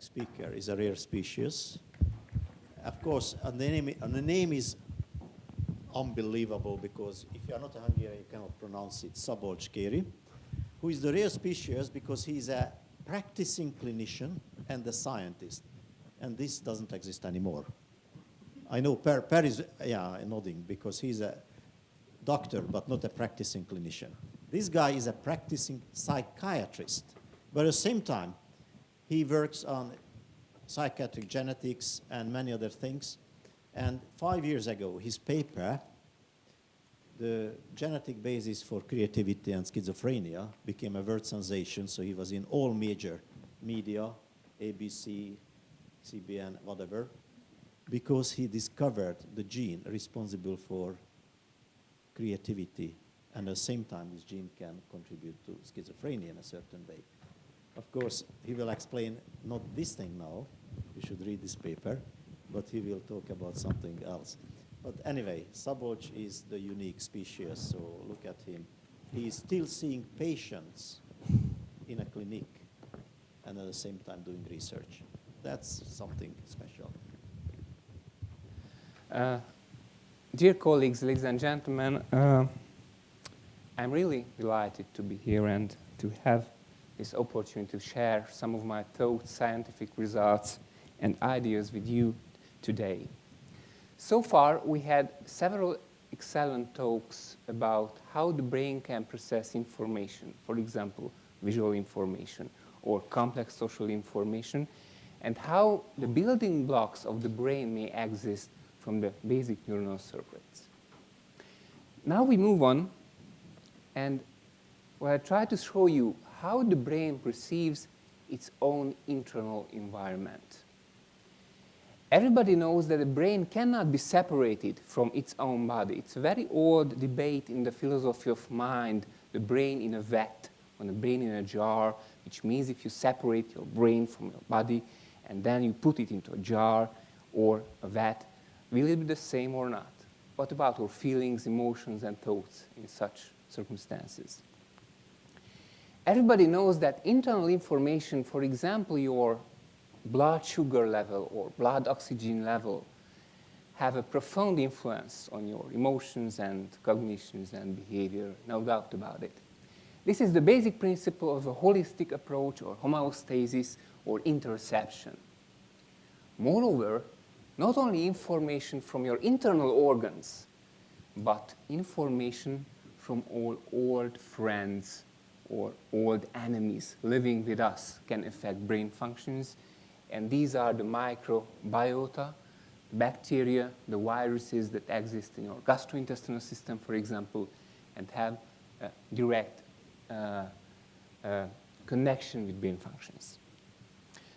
next speaker is a rare species. Of course, the name is unbelievable because if you are not a Hungarian, you cannot pronounce it. Szabolcs Kéri, who is the rare species because he is a practicing clinician and a scientist. And this doesn't exist anymore. I know Per is nodding because he's a doctor but not a practicing clinician. This guy is a practicing psychiatrist, but at the same time, he works on psychiatric genetics and many other things. And 5 years ago, his paper, The Genetic Basis for Creativity and Schizophrenia, became a world sensation, so he was in all major media, ABC, CBN, whatever, because he discovered the gene responsible for creativity, and at the same time this gene can contribute to schizophrenia in a certain way. Of course, he will explain not this thing now, you should read this paper, but he will talk about something else. But anyway, Szabolcs is the unique species, so look at him. He is still seeing patients in a clinic and at the same time doing research. That's something special. Dear colleagues, ladies and gentlemen, I'm really delighted to be here and to have this opportunity to share some of my thoughts, scientific results, and ideas with you today. So far, we had several excellent talks about how the brain can process information, for example, visual information or complex social information, and how the building blocks of the brain may exist from the basic neuronal circuits. Now we move on, and I try to show you how the brain perceives its own internal environment. Everybody knows that the brain cannot be separated from its own body. It's a very old debate in the philosophy of mind, the brain in a vat, or the brain in a jar, which means if you separate your brain from your body and then you put it into a jar or a vat, will it be the same or not? What about our feelings, emotions, and thoughts in such circumstances? Everybody knows that internal information, for example, your blood sugar level or blood oxygen level, have a profound influence on your emotions and cognitions and behavior, no doubt about it. This is the basic principle of a holistic approach or homeostasis or interception. Moreover, not only information from your internal organs, but information from all old friends or old enemies living with us can affect brain functions. And these are the microbiota, the bacteria, the viruses that exist in your gastrointestinal system, for example, and have a direct connection with brain functions.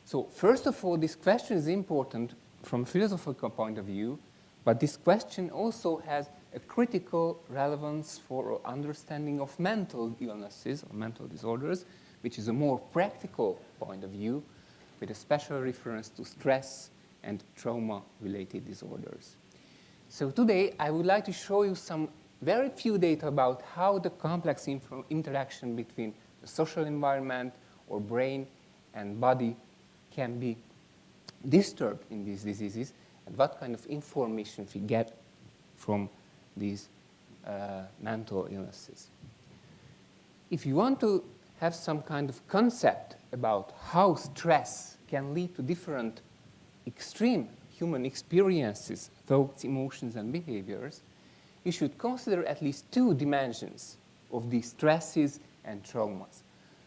So first of all, this question is important from a philosophical point of view, but this question also has a critical relevance for our understanding of mental illnesses or mental disorders, which is a more practical point of view, with a special reference to stress and trauma-related disorders. So today, I would like to show you some very few data about how the complex interaction between the social environment or brain and body can be disturbed in these diseases and what kind of information we get from these mental illnesses. If you want to have some kind of concept about how stress can lead to different extreme human experiences, thoughts, emotions, and behaviors, you should consider at least two dimensions of these stresses and traumas.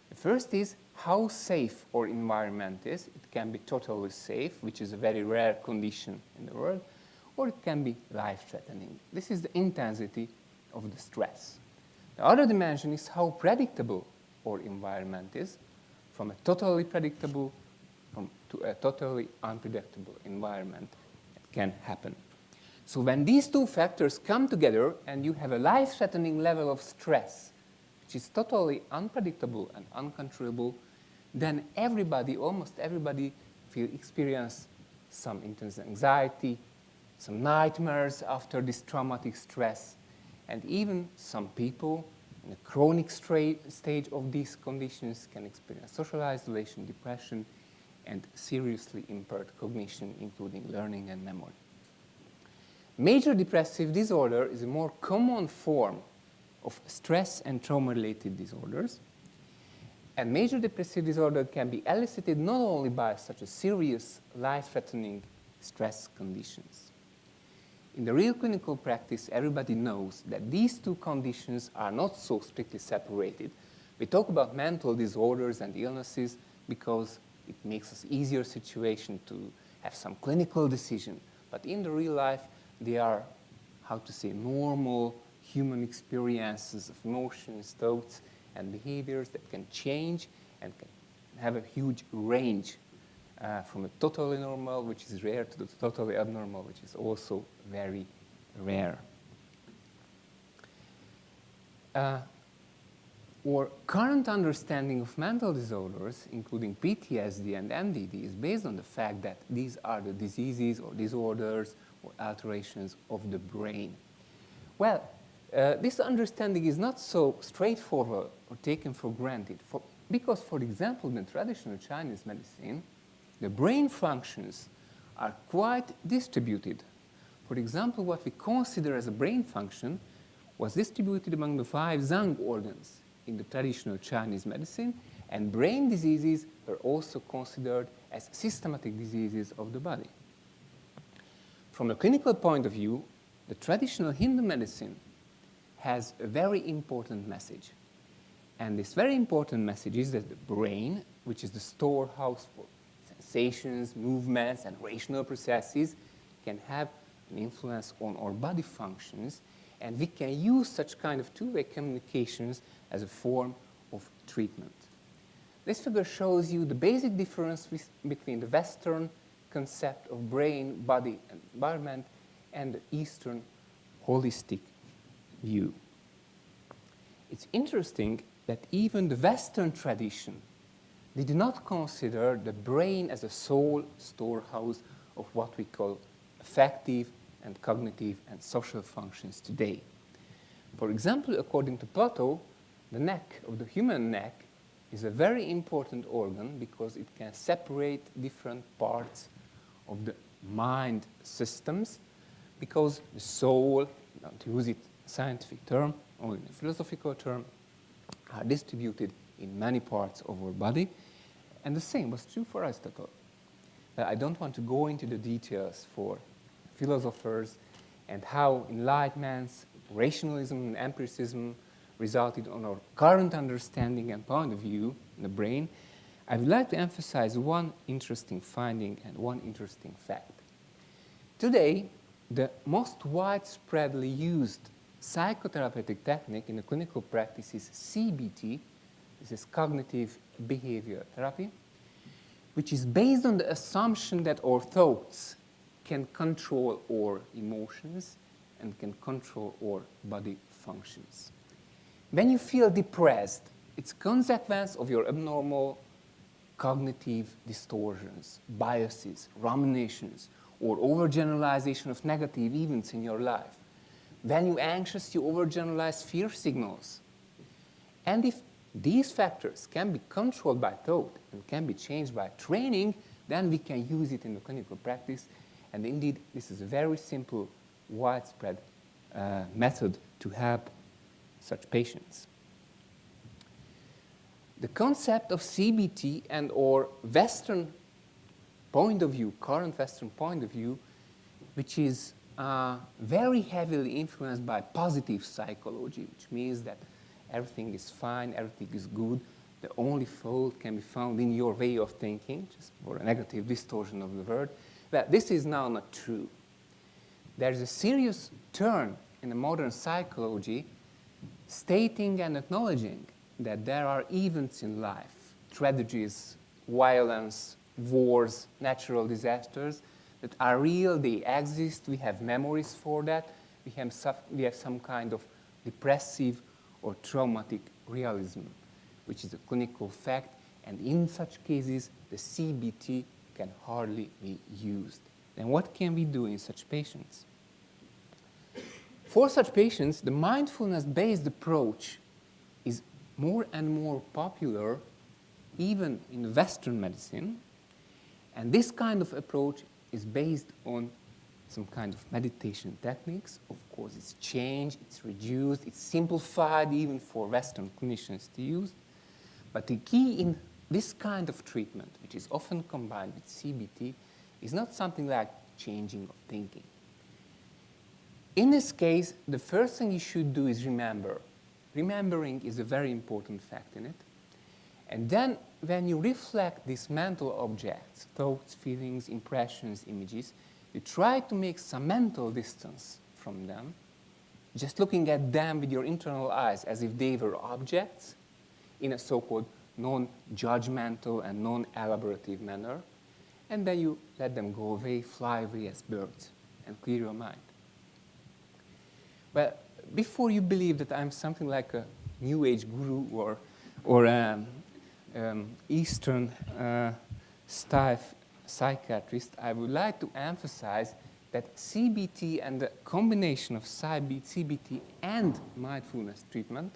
The first is how safe our environment is. It can be totally safe, which is a very rare condition in the world, or it can be life-threatening. This is the intensity of the stress. The other dimension is how predictable our environment is, from a totally predictable to a totally unpredictable environment that can happen. So when these two factors come together and you have a life-threatening level of stress, which is totally unpredictable and uncontrollable, then everybody, almost everybody, will experience some intense anxiety, some nightmares after this traumatic stress, and even some people in a chronic stage of these conditions can experience social isolation, depression, and seriously impaired cognition, including learning and memory. Major depressive disorder is a more common form of stress and trauma-related disorders. And major depressive disorder can be elicited not only by such a serious, life-threatening stress conditions. In the real clinical practice, everybody knows that these two conditions are not so strictly separated. We talk about mental disorders and illnesses because it makes us easier situation to have some clinical decision. But in the real life, they are, how to say, normal human experiences of emotions, thoughts, and behaviors that can change and can have a huge range from a totally normal, which is rare, to the totally abnormal, which is also very rare. Our current understanding of mental disorders, including PTSD and MDD, is based on the fact that these are the diseases or disorders or alterations of the brain. Well, this understanding is not so straightforward or taken for granted, because, for example, in traditional Chinese medicine, the brain functions are quite distributed. For example, what we consider as a brain function was distributed among the 5 Zhang organs in the traditional Chinese medicine, and brain diseases are also considered as systematic diseases of the body. From a clinical point of view, the traditional Hindu medicine has a very important message. And this very important message is that the brain, which is the storehouse for sensations, movements, and rational processes, can have an influence on our body functions, and we can use such kind of two-way communications as a form of treatment. This figure shows you the basic difference between the Western concept of brain, body, and environment and the Eastern holistic view. It's interesting that even the Western tradition did not consider the brain as a sole storehouse of what we call affective and cognitive and social functions today. For example, according to Plato, the neck of the human neck is a very important organ because it can separate different parts of the mind systems, because the soul, not to use it a scientific term, only in a philosophical term, are distributed in many parts of our body. And the same was true for Aristotle. But I don't want to go into the details for philosophers and how enlightenments, rationalism, and empiricism resulted on our current understanding and point of view in the brain. I would like to emphasize one interesting finding and one interesting fact. Today, the most widespreadly used psychotherapeutic technique in the clinical practice is CBT. This is cognitive behavior therapy, which is based on the assumption that our thoughts can control our emotions and can control our body functions. When you feel depressed, it's a consequence of your abnormal cognitive distortions, biases, ruminations, or overgeneralization of negative events in your life. When you're anxious, you overgeneralize fear signals. And if these factors can be controlled by thought and can be changed by training, then we can use it in the clinical practice. And indeed, this is a very simple, widespread method to help such patients. The concept of CBT and our Western point of view, current Western point of view, which is very heavily influenced by positive psychology, which means that everything is fine, everything is good, the only fault can be found in your way of thinking, just for a negative distortion of the word. But this is now not true. There is a serious turn in the modern psychology stating and acknowledging that there are events in life, tragedies, violence, wars, natural disasters, that are real, they exist, we have memories for that, we have some kind of depressive or traumatic realism, which is a clinical fact, and in such cases, the CBT can hardly be used. Then what can we do in such patients? For such patients, the mindfulness-based approach is more and more popular, even in Western medicine, And this kind of approach is based on some kind of meditation techniques. Of course, it's changed, it's reduced, it's simplified even for Western clinicians to use. But the key in this kind of treatment, which is often combined with CBT, is not something like changing of thinking. In this case, the first thing you should do is remember. Remembering is a very important fact in it. And then, when you reflect these mental objects, thoughts, feelings, impressions, images, you try to make some mental distance from them, just looking at them with your internal eyes as if they were objects in a so-called non-judgmental and non-elaborative manner, and then you let them go away, fly away as birds, and clear your mind. Well, before you believe that I'm something like a New Age guru or Eastern style psychiatrist, I would like to emphasize that CBT and the combination of CBT and mindfulness treatment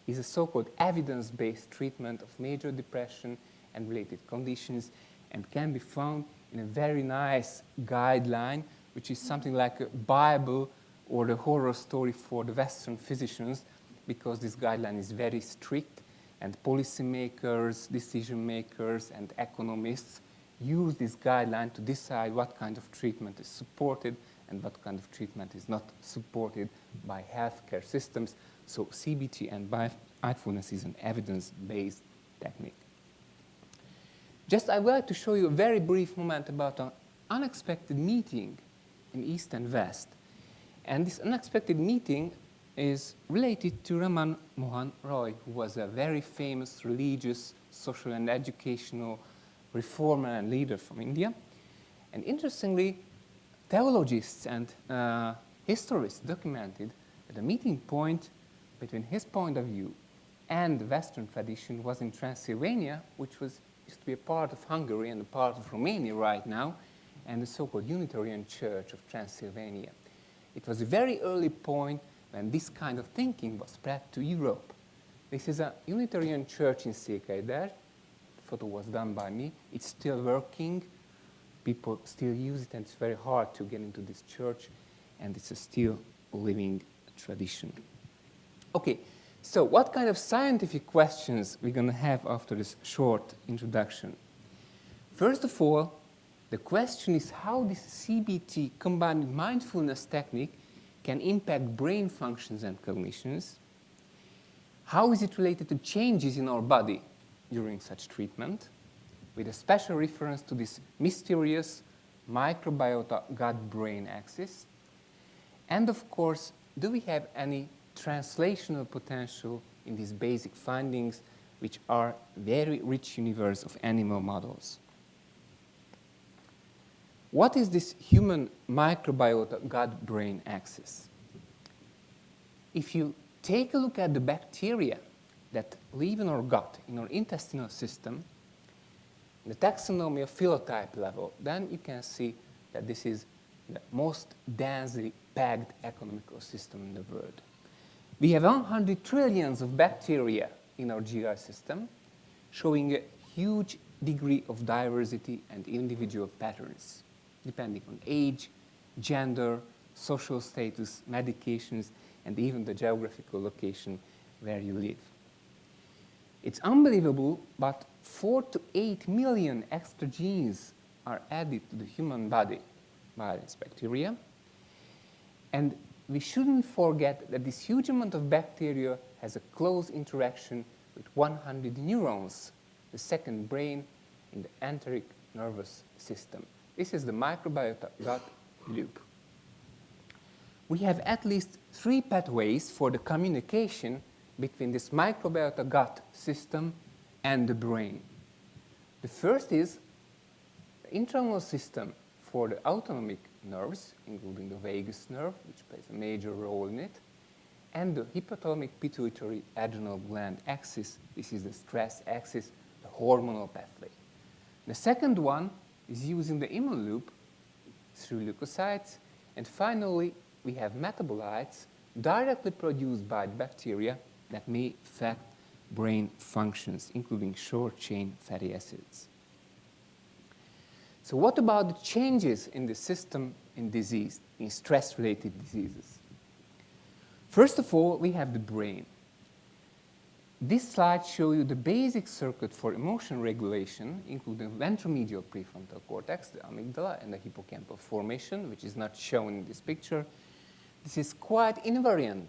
is a so-called evidence-based treatment of major depression and related conditions, and can be found in a very nice guideline, which is something like a Bible or the horror story for the Western physicians, because this guideline is very strict, and policymakers, decision makers, and economists use this guideline to decide what kind of treatment is supported and what kind of treatment is not supported by healthcare systems. So CBT and mindfulness is an evidence-based technique. Just I would like to show you a very brief moment about an unexpected meeting in East and West. And this unexpected meeting is related to Raman Mohan Roy, who was a very famous religious, social, and educational reformer and leader from India. And interestingly, theologians and historians documented that the meeting point between his point of view and the Western tradition was in Transylvania, which used to be a part of Hungary and a part of Romania right now, and the so-called Unitarian Church of Transylvania. It was a very early point when this kind of thinking was spread to Europe. This is a Unitarian church in Szeged. The photo was done by me. It's still working. People still use it, and it's very hard to get into this church, and it's a still living tradition. Okay, so what kind of scientific questions we're going to have after this short introduction? First of all, the question is how this CBT combined with mindfulness technique can impact brain functions and cognitions. How is it related to changes in our body during such treatment, with a special reference to this mysterious microbiota gut-brain axis? And of course, do we have any translational potential in these basic findings, which are very rich universe of animal models? What is this human microbiota gut-brain axis? If you take a look at the bacteria that live in our gut, in our intestinal system, the taxonomy of phenotype level, then you can see that this is the most densely packed economical system in the world. We have 100 trillions of bacteria in our GI system, showing a huge degree of diversity and individual patterns, depending on age, gender, social status, medications, and even the geographical location where you live. It's unbelievable, but 4 to 8 million extra genes are added to the human body by this bacteria. And we shouldn't forget that this huge amount of bacteria has a close interaction with 100 neurons, the second brain in the enteric nervous system. This is the microbiota gut loop. We have at least 3 pathways for the communication between this microbiota gut system and the brain. The first is the internal system for the autonomic nerves, including the vagus nerve, which plays a major role in it, and the hypothalamic pituitary adrenal gland axis. This is the stress axis, the hormonal pathway. The second one is using the immune loop through leukocytes, and finally we have metabolites directly produced by bacteria that may affect brain functions, including short-chain fatty acids. So what about the changes in the system in disease, in stress-related diseases? First of all, we have the brain. This slide shows you the basic circuit for emotion regulation, including ventromedial prefrontal cortex, the amygdala, and the hippocampal formation, which is not shown in this picture. This is quite invariant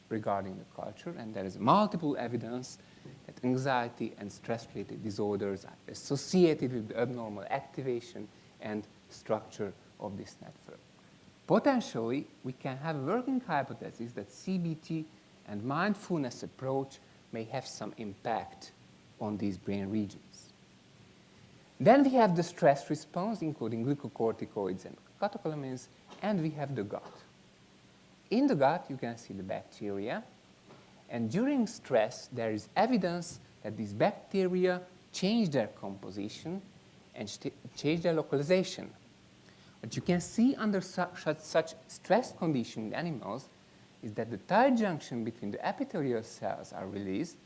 regarding the culture, and there is multiple evidence that anxiety and stress-related disorders are associated with the abnormal activation and structure of this network. Potentially, we can have a working hypothesis that CBT and mindfulness approach may have some impact on these brain regions. Then we have the stress response, including glucocorticoids and catecholamines, and we have the gut. In the gut, you can see the bacteria, and during stress, there is evidence that these bacteria change their composition and change their localization. What you can see under such stress conditioned animals is that the tight junction between the epithelial cells are released,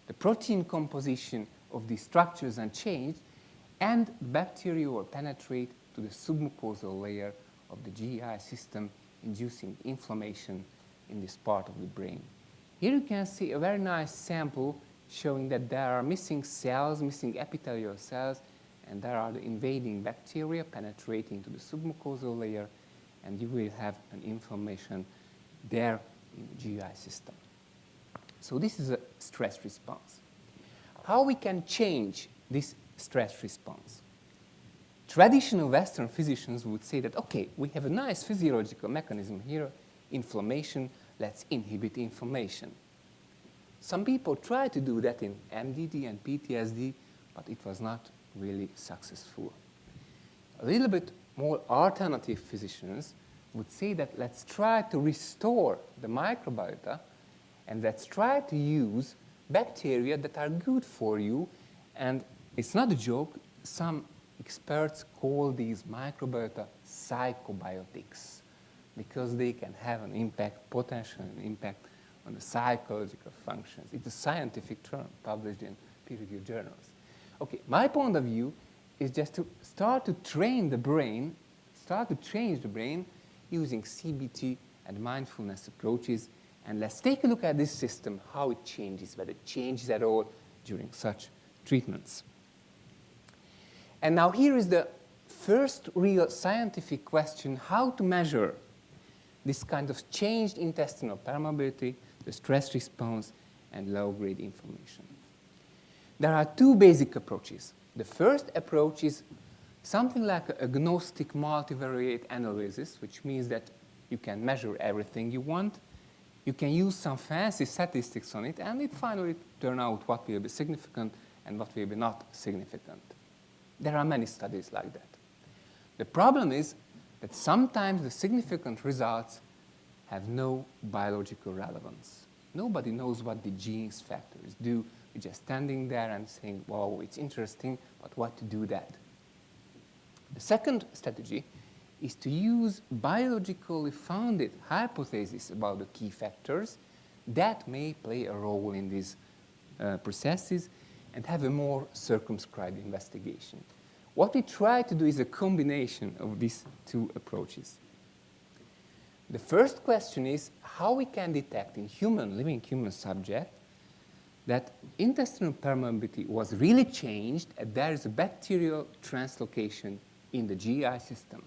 the protein composition of these structures unchanged, and bacteria will penetrate to the submucosal layer of the GI system, inducing inflammation in this part of the brain. Here you can see a very nice sample showing that there are missing cells, missing epithelial cells, and there are the invading bacteria penetrating to the submucosal layer, and you will have an inflammation there in the GI system. So this is a stress response. How we can change this stress response? Traditional Western physicians would say that, okay, we have a nice physiological mechanism here, inflammation, let's inhibit inflammation. Some people try to do that in MDD and PTSD, but it was not really successful. A little bit more alternative physicians would say that let's try to restore the microbiota and let's try to use bacteria that are good for you. And it's not a joke, some experts call these microbiota psychobiotics because they can have an impact, potential impact on the psychological functions. It's a scientific term published in peer-reviewed journals. Okay, my point of view is just to start to train the brain, start to change the brain using CBT and mindfulness approaches. And let's take a look at this system, how it changes, whether it changes at all during such treatments. And now here is the first real scientific question, how to measure this kind of changed intestinal permeability, the stress response, and low-grade inflammation. There are two basic approaches. The first approach is something like an agnostic multivariate analysis, which means that you can measure everything you want. You can use some fancy statistics on it, and it finally turns out what will be significant and what will be not significant. There are many studies like that. The problem is that sometimes the significant results have no biological relevance. Nobody knows what the genes factors do. You're just standing there and saying, wow, it's interesting, but what to do that? The second strategy is to use biologically founded hypotheses about the key factors that may play a role in these processes and have a more circumscribed investigation. What we try to do is a combination of these two approaches. The first question is how we can detect in living human subject that intestinal permeability was really changed and there is a bacterial translocation in the GI system.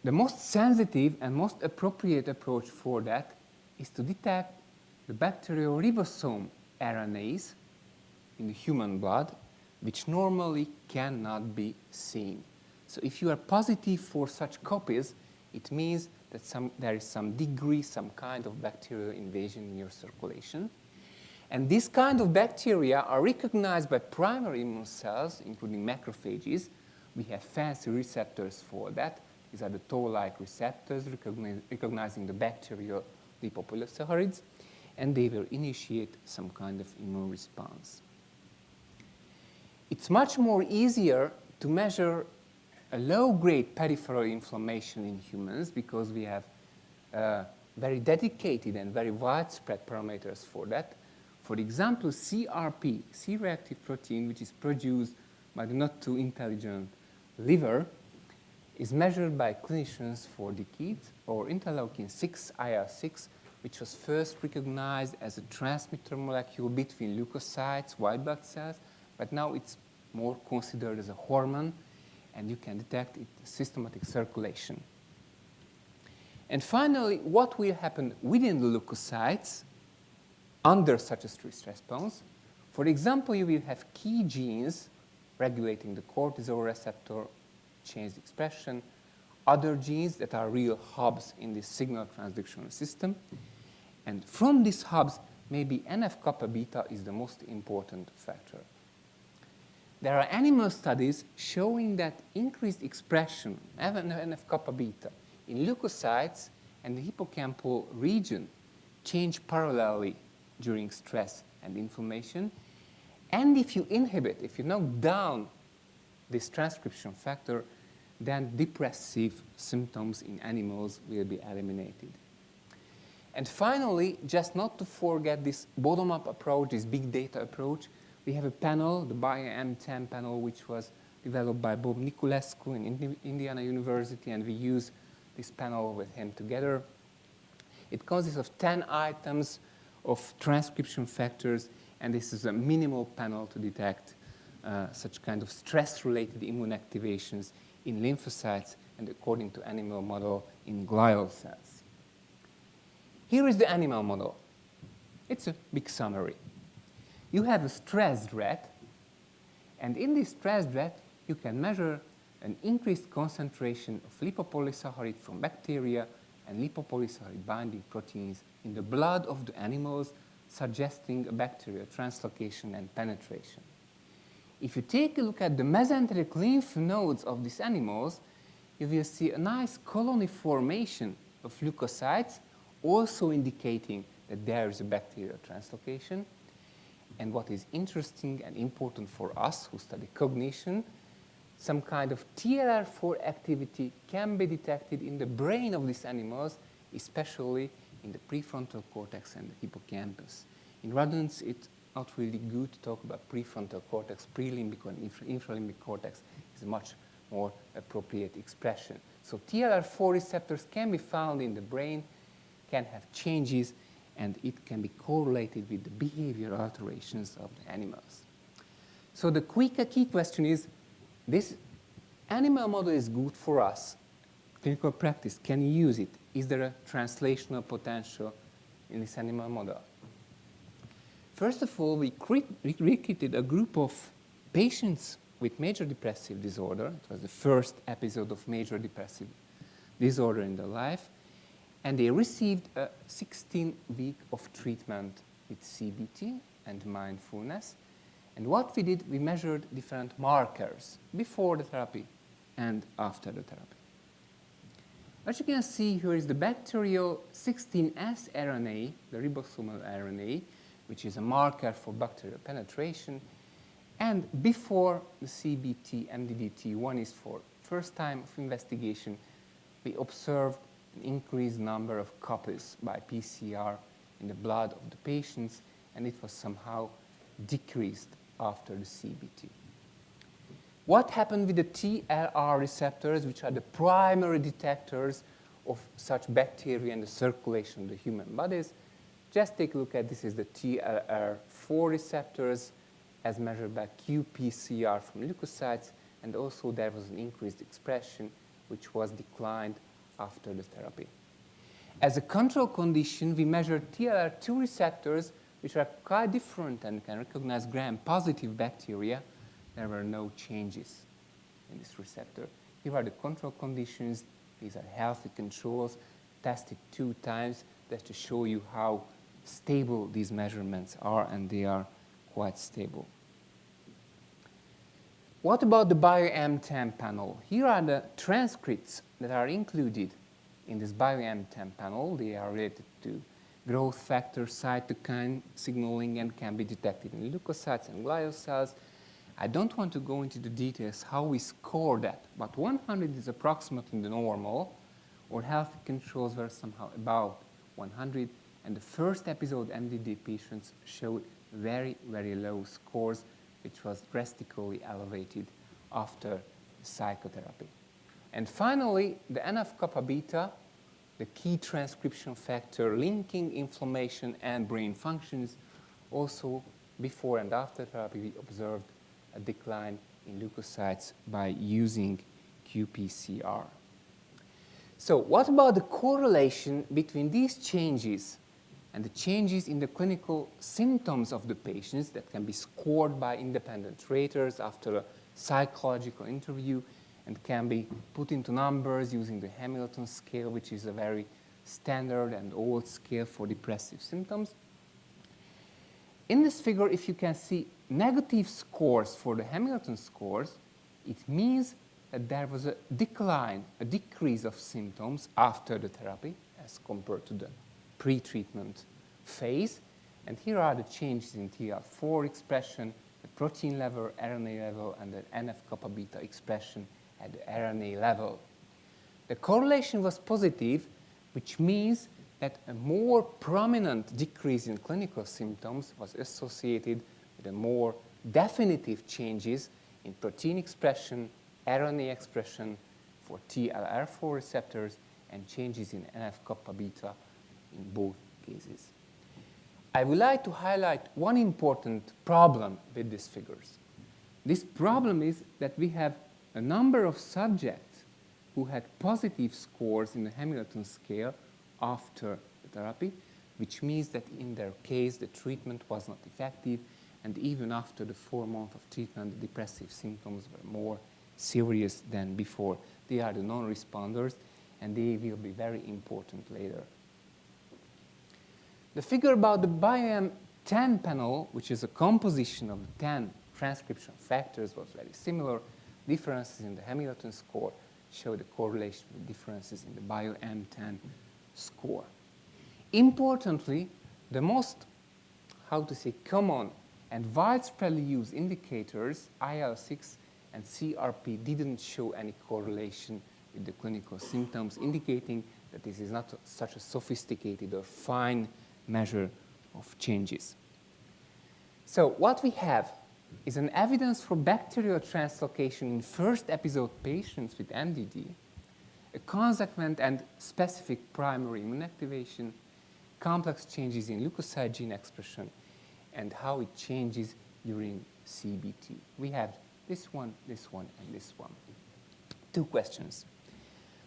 The most sensitive and most appropriate approach for that is to detect the bacterial ribosome RNAs in the human blood, which normally cannot be seen. So if you are positive for such copies, it means that there is some degree, some kind of bacterial invasion in your circulation. And these kind of bacteria are recognized by primary immune cells, including macrophages. We have fancy receptors for that. These are the toll-like receptors recognizing the bacterial lipopolysaccharides, and they will initiate some kind of immune response. It's much more easier to measure a low-grade peripheral inflammation in humans because we have very dedicated and very widespread parameters for that. For example, CRP, C-reactive protein, which is produced by the not too intelligent liver, is measured by clinicians for decades, or interleukin-6, IL-6, which was first recognized as a transmitter molecule between leukocytes, white blood cells, but now it's more considered as a hormone, and you can detect it in systematic circulation. And finally, what will happen within the leukocytes under such a stress response? For example, you will have key genes regulating the cortisol receptor change expression, other genes that are real hubs in this signal transduction system. And from these hubs, maybe NF-kappa beta is the most important factor. There are animal studies showing that increased expression of NF-kappa beta in leukocytes and the hippocampal region change parallelly during stress and inflammation. And if you inhibit, if you knock down this transcription factor, then depressive symptoms in animals will be eliminated. And finally, just not to forget this bottom-up approach, this big data approach, we have a panel, the BioM10 panel, which was developed by Bob Niculescu in Indiana University, and we use this panel with him together. It consists of 10 items of transcription factors, and this is a minimal panel to detect such kind of stress-related immune activations in lymphocytes and, according to animal model, in glial cells. Here is the animal model. It's a big summary. You have a stressed rat, and in this stressed rat, you can measure an increased concentration of lipopolysaccharide from bacteria and lipopolysaccharide binding proteins in the blood of the animals, suggesting a bacterial translocation and penetration. If you take a look at the mesenteric lymph nodes of these animals, you will see a nice colony formation of leukocytes, also indicating that there is a bacterial translocation. And what is interesting and important for us who study cognition, some kind of TLR4 activity can be detected in the brain of these animals, especially in the prefrontal cortex and the hippocampus. In rodents, it's not really good to talk about prefrontal cortex. Prelimbic and infralimbic cortex is a much more appropriate expression. So TLR4 receptors can be found in the brain, can have changes, and it can be correlated with the behavior alterations of the animals. So the key question is, this animal model is good for us. Clinical practice, can you use it? Is there a translational potential in this animal model? First of all, we recruited a group of patients with major depressive disorder. It was the first episode of major depressive disorder in their life. And they received a 16-week of treatment with CBT and mindfulness. And what we did, we measured different markers before the therapy and after the therapy. What you can see here is the bacterial 16S RNA, the ribosomal RNA, which is a marker for bacterial penetration. And before the CBT, MDDT, one is for first time of investigation, we observed an increased number of copies by PCR in the blood of the patients, and it was somehow decreased after the CBT. What happened with the TLR receptors, which are the primary detectors of such bacteria in the circulation of the human bodies? Just take a look at this is the TLR4 receptors as measured by qPCR from leukocytes, and also there was an increased expression which was declined after the therapy. As a control condition, we measured TLR2 receptors, which are quite different and can recognize gram-positive bacteria. There were no changes in this receptor. Here are the control conditions. These are healthy controls, tested 2 times, just to show you how stable these measurements are, and they are quite stable. What about the BioM10 panel? Here are the transcripts that are included in this BioM10 panel. They are related to growth factor, cytokine signaling, and can be detected in leukocytes and glial cells. I don't want to go into the details how we score that, but 100 is approximately the normal, or healthy controls were somehow about 100, and the first episode MDD patients showed very, very low scores, which was drastically elevated after psychotherapy. And finally, the NF-kappa beta, the key transcription factor linking inflammation and brain functions, also before and after therapy, we observed a decline in leukocytes by using qPCR. So what about the correlation between these changes and the changes in the clinical symptoms of the patients that can be scored by independent raters after a psychological interview and can be put into numbers using the Hamilton scale, which is a very standard and old scale for depressive symptoms? In this figure, if you can see negative scores for the Hamilton scores, it means that there was a decline, a decrease of symptoms after the therapy as compared to the pre-treatment phase. And here are the changes in TLR4 expression, the protein level, RNA level, and the NF-kappa beta expression at the RNA level. The correlation was positive, which means that a more prominent decrease in clinical symptoms was associated with a more definitive changes in protein expression, RNA expression for TLR4 receptors, and changes in NF-kappa beta in both cases. I would like to highlight one important problem with these figures. This problem is that we have a number of subjects who had positive scores in the Hamilton scale after the therapy, which means that in their case the treatment was not effective, and even after the 4 months of treatment, the depressive symptoms were more serious than before. They are the non-responders, and they will be very important later. The figure about the BioM10 panel, which is a composition of the 10 transcription factors, was very similar. Differences in the Hamilton score show the correlation with differences in the BioM10 score. Importantly, the most, common and widespreadly used indicators, IL-6 and CRP, didn't show any correlation with the clinical symptoms, indicating that this is not such a sophisticated or fine measure of changes. So what we have is an evidence for bacterial translocation in first episode patients with MDD, a consequent and specific primary immune activation, complex changes in leukocyte gene expression, and how it changes during CBT. We have this one, and this one. 2 questions.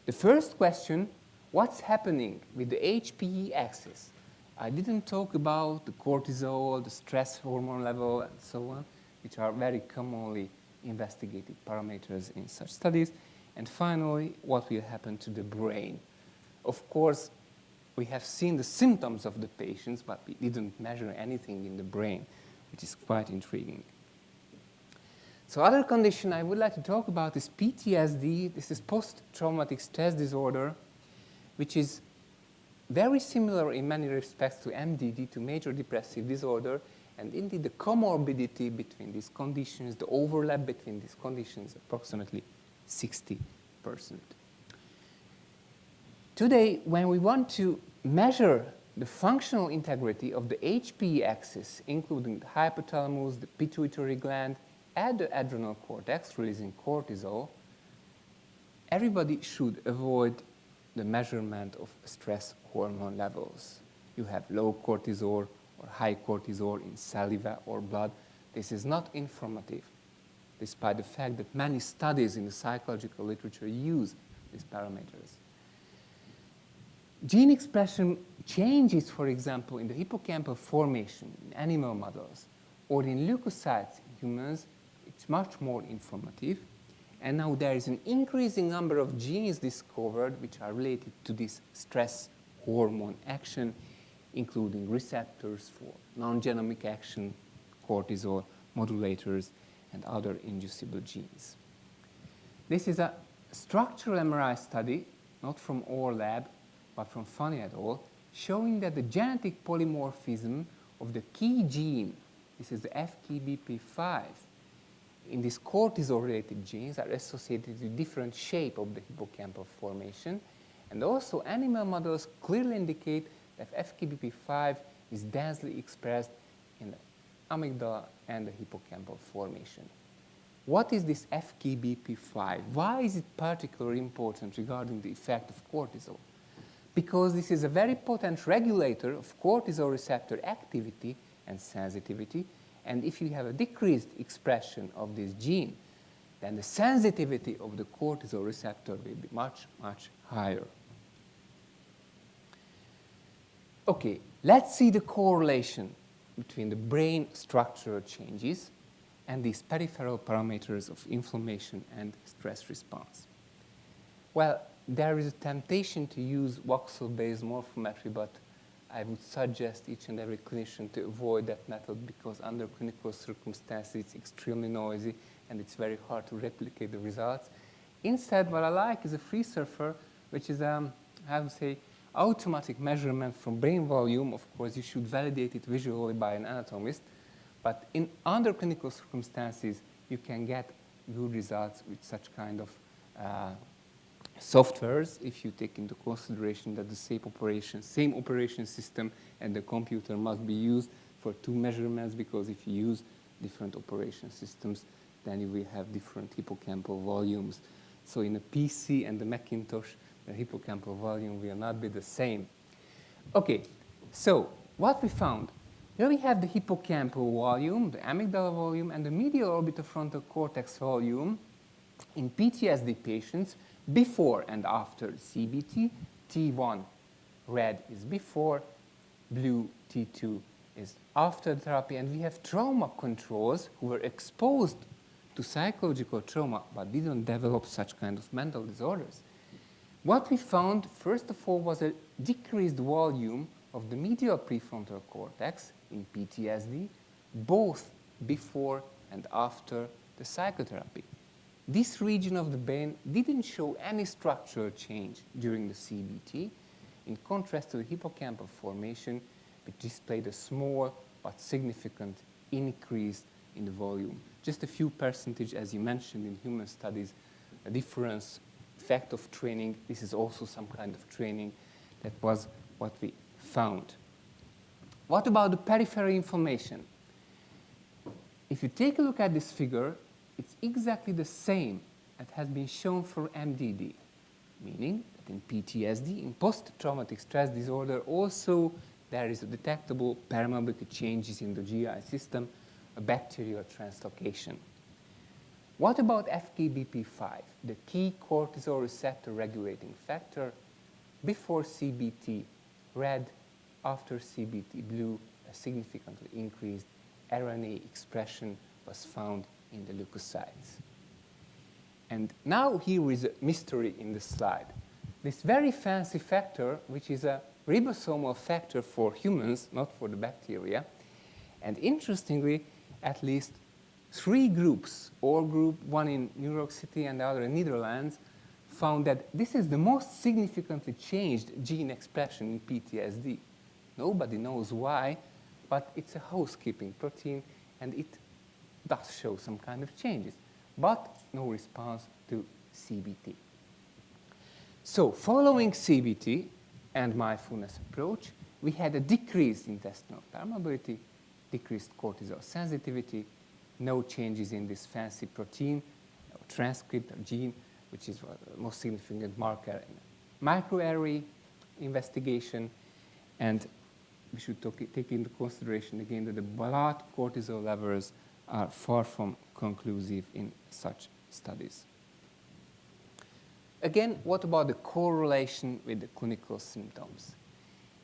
The first question, what's happening with the HPE axis? I didn't talk about the cortisol, the stress hormone level, and so on, which are very commonly investigated parameters in such studies. And finally, what will happen to the brain? Of course, we have seen the symptoms of the patients, but we didn't measure anything in the brain, which is quite intriguing. So other condition I would like to talk about is PTSD. This is post-traumatic stress disorder, which is very similar in many respects to MDD, to major depressive disorder. And indeed, the comorbidity between these conditions, the overlap between these conditions, approximately 60%. Today, when we want to measure the functional integrity of the HPE axis, including the hypothalamus, the pituitary gland, and the adrenal cortex releasing cortisol, everybody should avoid the measurement of stress hormone levels. You have low cortisol or high cortisol in saliva or blood. This is not informative, despite the fact that many studies in the psychological literature use these parameters. Gene expression changes, for example, in the hippocampal formation in animal models or in leukocytes in humans. It's much more informative. And now there is an increasing number of genes discovered which are related to this stress hormone action, including receptors for non-genomic action, cortisol modulators, and other inducible genes. This is a structural MRI study, not from our lab, but from Fanny et al., showing that the genetic polymorphism of the key gene, this is the FKBP5, in these cortisol-related genes are associated with different shape of the hippocampal formation. And also animal models clearly indicate that FKBP5 is densely expressed in the amygdala and the hippocampal formation. What is this FKBP5? Why is it particularly important regarding the effect of cortisol? Because this is a very potent regulator of cortisol receptor activity and sensitivity, and if you have a decreased expression of this gene, then the sensitivity of the cortisol receptor will be much, much higher. Okay, let's see the correlation between the brain structural changes and these peripheral parameters of inflammation and stress response. Well, there is a temptation to use voxel-based morphometry, but I would suggest each and every clinician to avoid that method because under clinical circumstances it's extremely noisy and it's very hard to replicate the results. Instead, what I like is a free surfer, which is, I would say, automatic measurement from brain volume. Of course, you should validate it visually by an anatomist, but under clinical circumstances, you can get good results with such kind of softwares if you take into consideration that the same operation system and the computer must be used for two measurements, because if you use different operation systems, then you will have different hippocampal volumes. So in a PC and the Macintosh, the hippocampal volume will not be the same. Okay, so what we found, here we have the hippocampal volume, the amygdala volume, and the medial orbitofrontal cortex volume in PTSD patients before and after CBT. T1, red, is before, blue, T2, is after therapy, and we have trauma controls who were exposed to psychological trauma but didn't develop such kind of mental disorders. What we found, first of all, was a decreased volume of the medial prefrontal cortex in PTSD, both before and after the psychotherapy. This region of the brain didn't show any structural change during the CBT, in contrast to the hippocampal formation, which displayed a small but significant increase in the volume. Just a few percentage, as you mentioned in human studies, a difference, effect of training. This is also some kind of training. That was what we found. What about the peripheral inflammation? If you take a look at this figure, it's exactly the same that has been shown for MDD, meaning that in PTSD, in post-traumatic stress disorder, also there is a detectable permeability changes in the GI system, a bacterial translocation. What about FKBP5, the key cortisol receptor regulating factor? Before CBT, red, after CBT, blue, a significantly increased RNA expression was found in the leukocytes. And now here is a mystery in the slide. This very fancy factor, which is a ribosomal factor for humans, not for the bacteria, and interestingly, at least 3 groups, or group, one in New York City and the other in Netherlands, found that this is the most significantly changed gene expression in PTSD. Nobody knows why, but it's a housekeeping protein, and it does show some kind of changes, but no response to CBT. So following CBT and mindfulness approach, we had a decreased intestinal permeability, decreased cortisol sensitivity, no changes in this fancy protein, transcript or gene, which is the most significant marker in microarray investigation, and we should take into consideration again that the blood cortisol levels are far from conclusive in such studies. Again, what about the correlation with the clinical symptoms?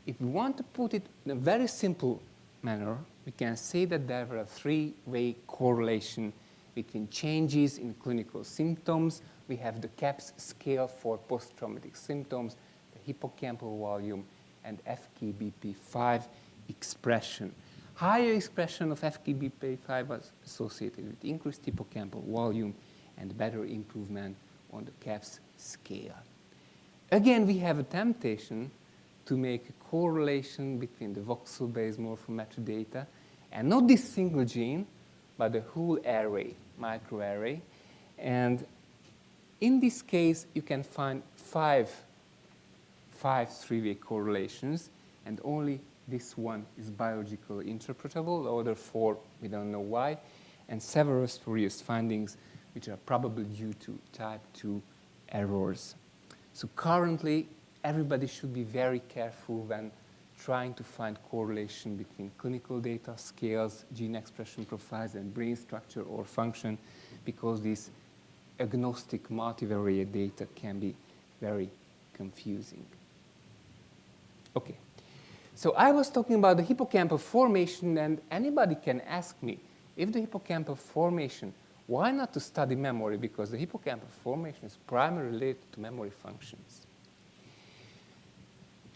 If we want to put it in a very simple manner, we can say that there are a 3-way correlation between changes in clinical symptoms. We have the CAPS scale for post-traumatic symptoms, the hippocampal volume, and FKBP5 expression. Higher expression of FKBP5 was associated with increased hippocampal volume and better improvement on the CAPS scale. Again, we have a temptation to make a correlation between the voxel-based morphometry data and not this single gene, but the whole array, microarray. And in this case, you can find five 3-way correlations, and only this one is biologically interpretable, the other 4, we don't know why, and several spurious findings which are probably due to type 2 errors. So currently, everybody should be very careful when trying to find correlation between clinical data, scales, gene expression profiles, and brain structure or function, because these agnostic multivariate data can be very confusing. Okay, so I was talking about the hippocampal formation, and anybody can ask me, if the hippocampal formation, why not to study memory? Because the hippocampal formation is primarily related to memory functions.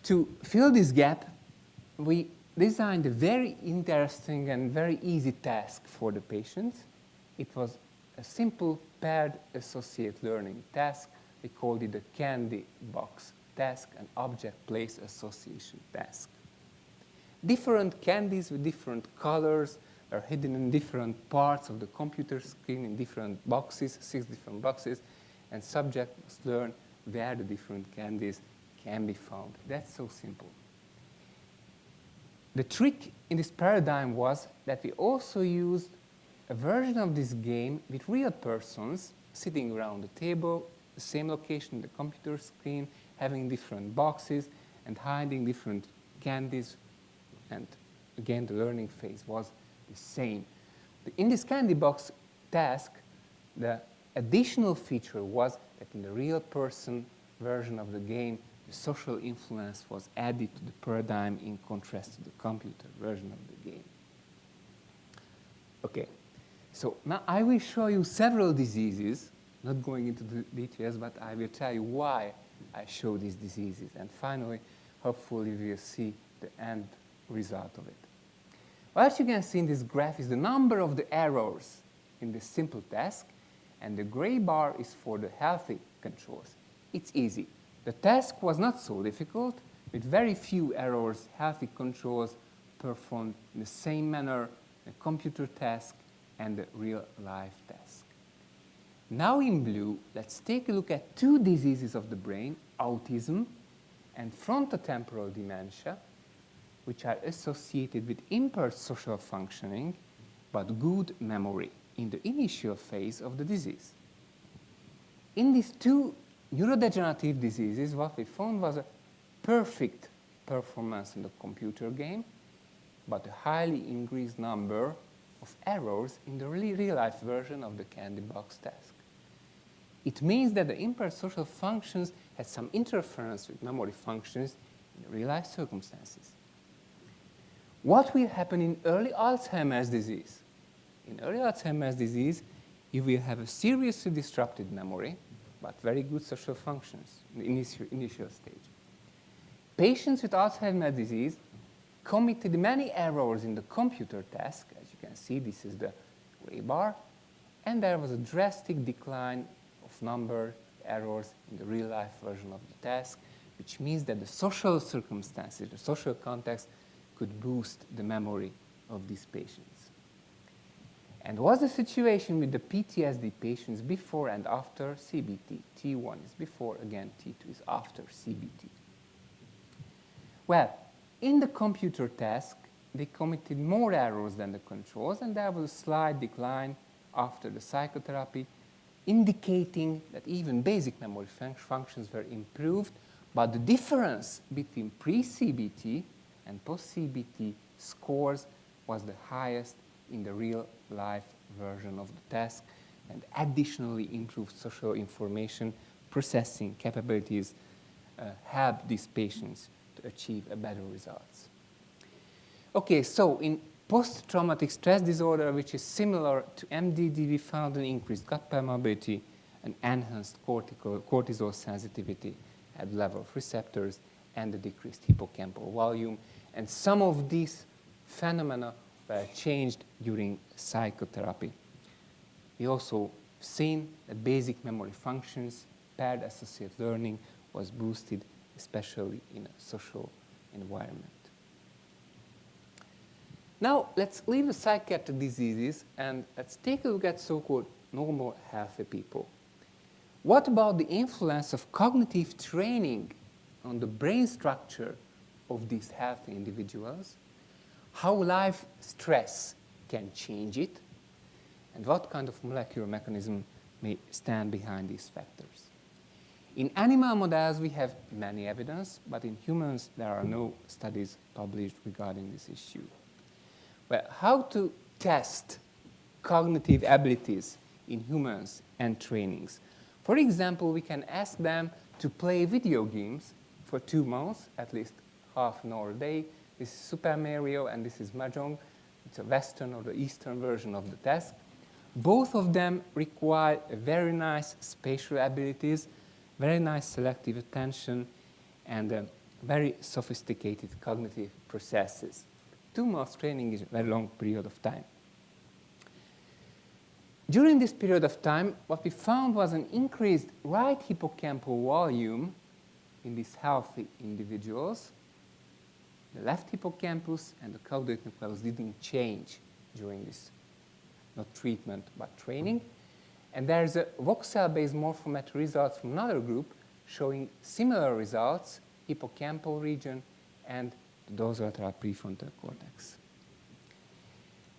To fill this gap, we designed a very interesting and very easy task for the patients. It was a simple paired associate learning task. We called it the candy box task, an object place association task. Different candies with different colors are hidden in different parts of the computer screen in different boxes, 6 different boxes, and subject must learn where the different candies can be found. That's so simple. The trick in this paradigm was that we also used a version of this game with real persons sitting around the table, the same location in the computer screen, having different boxes and hiding different candies. And again, the learning phase was the same. In this candy box task, the additional feature was that in the real person version of the game, the social influence was added to the paradigm in contrast to the computer version of the game. Okay, so now I will show you several diseases, not going into the details, but I will tell you why I show these diseases. And finally, hopefully we will see the end result of it. What you can see in this graph is the number of the errors in this simple task, and the gray bar is for the healthy controls. It's easy. The task was not so difficult. With very few errors, healthy controls performed in the same manner the computer task and the real-life task. Now in blue, let's take a look at 2 diseases of the brain, autism and frontotemporal dementia, which are associated with impaired social functioning but good memory in the initial phase of the disease. In these 2 neurodegenerative diseases, what we found was a perfect performance in the computer game, but a highly increased number of errors in the real-life version of the candy box task. It means that the impaired social functions had some interference with memory functions in real-life circumstances. What will happen in early Alzheimer's disease? In early Alzheimer's disease, you will have a seriously disrupted memory, but very good social functions in the initial stage. Patients with Alzheimer's disease committed many errors in the computer task. As you can see, this is the gray bar. And there was a drastic decline of number errors in the real-life version of the task, which means that the social circumstances, the social context, could boost the memory of these patients. And what's the situation with the PTSD patients before and after CBT? T1 is before, again, T2 is after CBT. Well, in the computer task, they committed more errors than the controls, and there was a slight decline after the psychotherapy, indicating that even basic memory functions were improved, but the difference between pre-CBT and post-CBT scores was the highest in the real-life version of the task, and additionally improved social information processing capabilities helped these patients to achieve a better results. Okay, so in post-traumatic stress disorder, which is similar to MDD, we found an increased gut permeability and enhanced cortisol sensitivity at the level of receptors and a decreased hippocampal volume. And some of these phenomena were changed during psychotherapy. We also seen that basic memory functions, paired associate learning was boosted, especially in a social environment. Now, let's leave the psychiatric diseases and let's take a look at so-called normal, healthy people. What about the influence of cognitive training on the brain structure of these healthy individuals, how life stress can change it, and what kind of molecular mechanism may stand behind these factors. In animal models, we have many evidence, but in humans, there are no studies published regarding this issue. Well, how to test cognitive abilities in humans and trainings? For example, we can ask them to play video games for 2 months, at least half an hour a day. This is Super Mario and this is Mahjong. It's a Western or the Eastern version of the task. Both of them require very nice spatial abilities, very nice selective attention, and very sophisticated cognitive processes. 2 months training is a very long period of time. During this period of time, what we found was an increased right hippocampal volume in these healthy individuals. The left hippocampus and the caudate nucleus didn't change during this, not treatment, but training. And there's a voxel-based morphometry results from another group showing similar results, hippocampal region and the dorsolateral prefrontal cortex.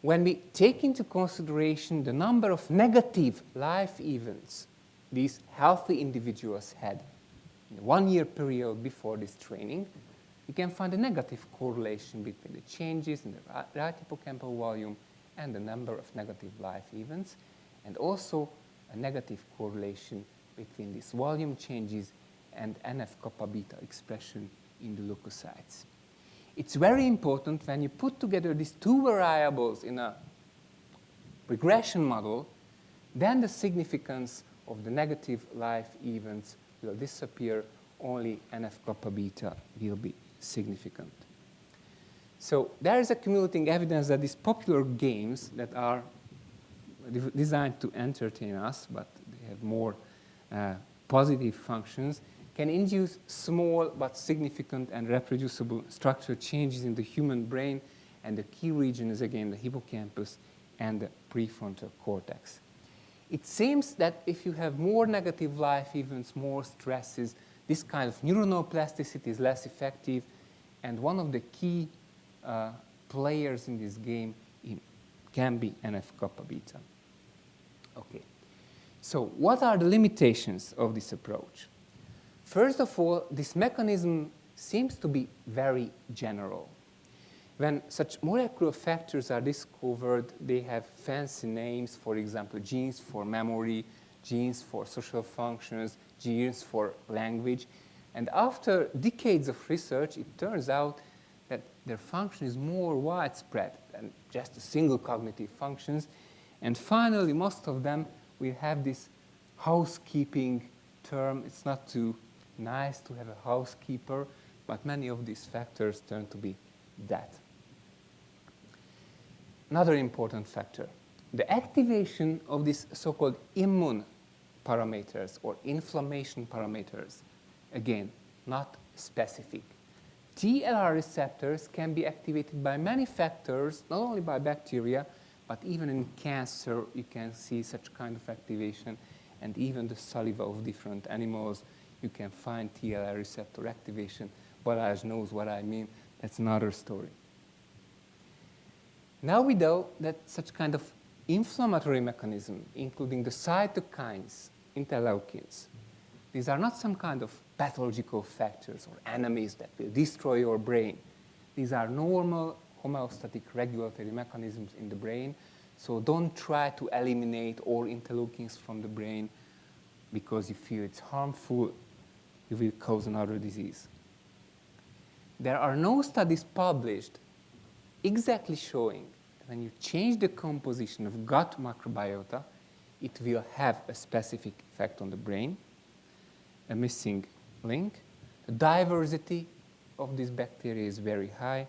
When we take into consideration the number of negative life events these healthy individuals had in the 1-year period before this training, we can find a negative correlation between the changes in the right hippocampal volume and the number of negative life events, and also a negative correlation between these volume changes and NF-kappa beta expression in the leukocytes. It's very important when you put together these 2 variables in a regression model, then the significance of the negative life events will disappear, only NF-kappa beta will be significant. So there is accumulating evidence that these popular games that are designed to entertain us, but they have more positive functions, can induce small but significant and reproducible structural changes in the human brain, and the key region is again the hippocampus and the prefrontal cortex. It seems that if you have more negative life events, more stresses, this kind of neuronal plasticity is less effective, and one of the key players in this game can be NF-kappa beta. Okay, so what are the limitations of this approach? First of all, this mechanism seems to be very general. When such molecular factors are discovered, they have fancy names, for example, genes for memory, genes for social functions, genes for language. And after decades of research, it turns out that their function is more widespread than just a single cognitive functions. And finally, most of them will have this housekeeping term. It's not too nice to have a housekeeper, but many of these factors turn to be that. Another important factor, the activation of these so-called immune parameters or inflammation parameters. Again, not specific. TLR receptors can be activated by many factors, not only by bacteria, but even in cancer you can see such kind of activation, and even the saliva of different animals you can find TLR receptor activation. Balázs knows what I mean. That's another story. Now we know that such kind of inflammatory mechanism, including the cytokines, interleukins, these are not some kind of pathological factors or enemies that will destroy your brain. These are normal homeostatic regulatory mechanisms in the brain. So don't try to eliminate all interleukins from the brain because you feel it's harmful. You will cause another disease. There are no studies published exactly showing that when you change the composition of gut microbiota, it will have a specific effect on the brain. A missing link. The diversity of this bacteria is very high,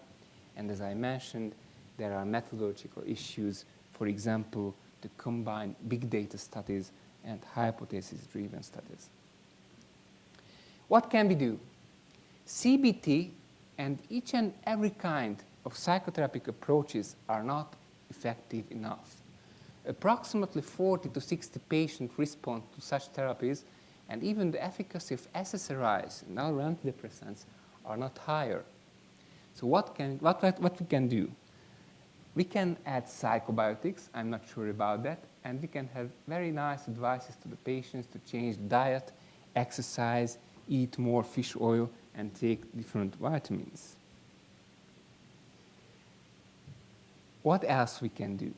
and as I mentioned, there are methodological issues, for example, the combined big data studies and hypothesis-driven studies. What can we do? CBT and each and every kind of psychotherapeutic approaches are not effective enough. Approximately 40 to 60 patients respond to such therapies, and even the efficacy of SSRIs and other antidepressants are not higher. So what we can do? We can add psychobiotics, I'm not sure about that, and we can have very nice advices to the patients to change diet, exercise, eat more fish oil, and take different vitamins. What else we can do?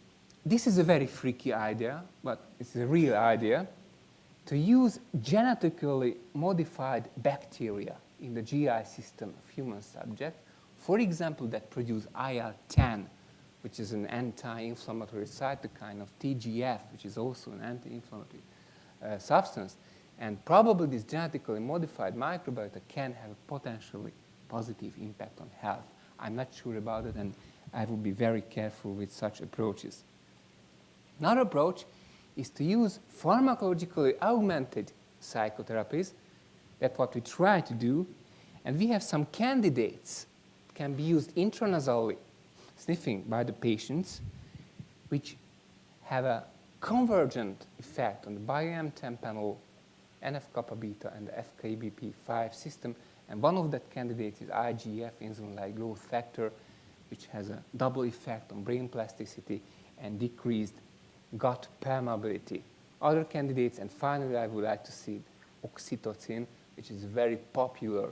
This is a very freaky idea, but it's a real idea, to use genetically modified bacteria in the GI system of human subjects, for example, that produce IL-10, which is an anti-inflammatory cytokine of TGF, which is also an anti-inflammatory substance. And probably this genetically modified microbiota can have a potentially positive impact on health. I'm not sure about it, and I would be very careful with such approaches. Another approach is to use pharmacologically augmented psychotherapies. That's what we try to do. And we have some candidates that can be used intranasally, sniffing by the patients, which have a convergent effect on the BioM10 panel, NF-kappa beta, and the FKBP5 system. And one of that candidates is IGF, insulin-like growth factor, which has a double effect on brain plasticity and decreased gut permeability. Other candidates, and finally I would like to see oxytocin, which is very popular.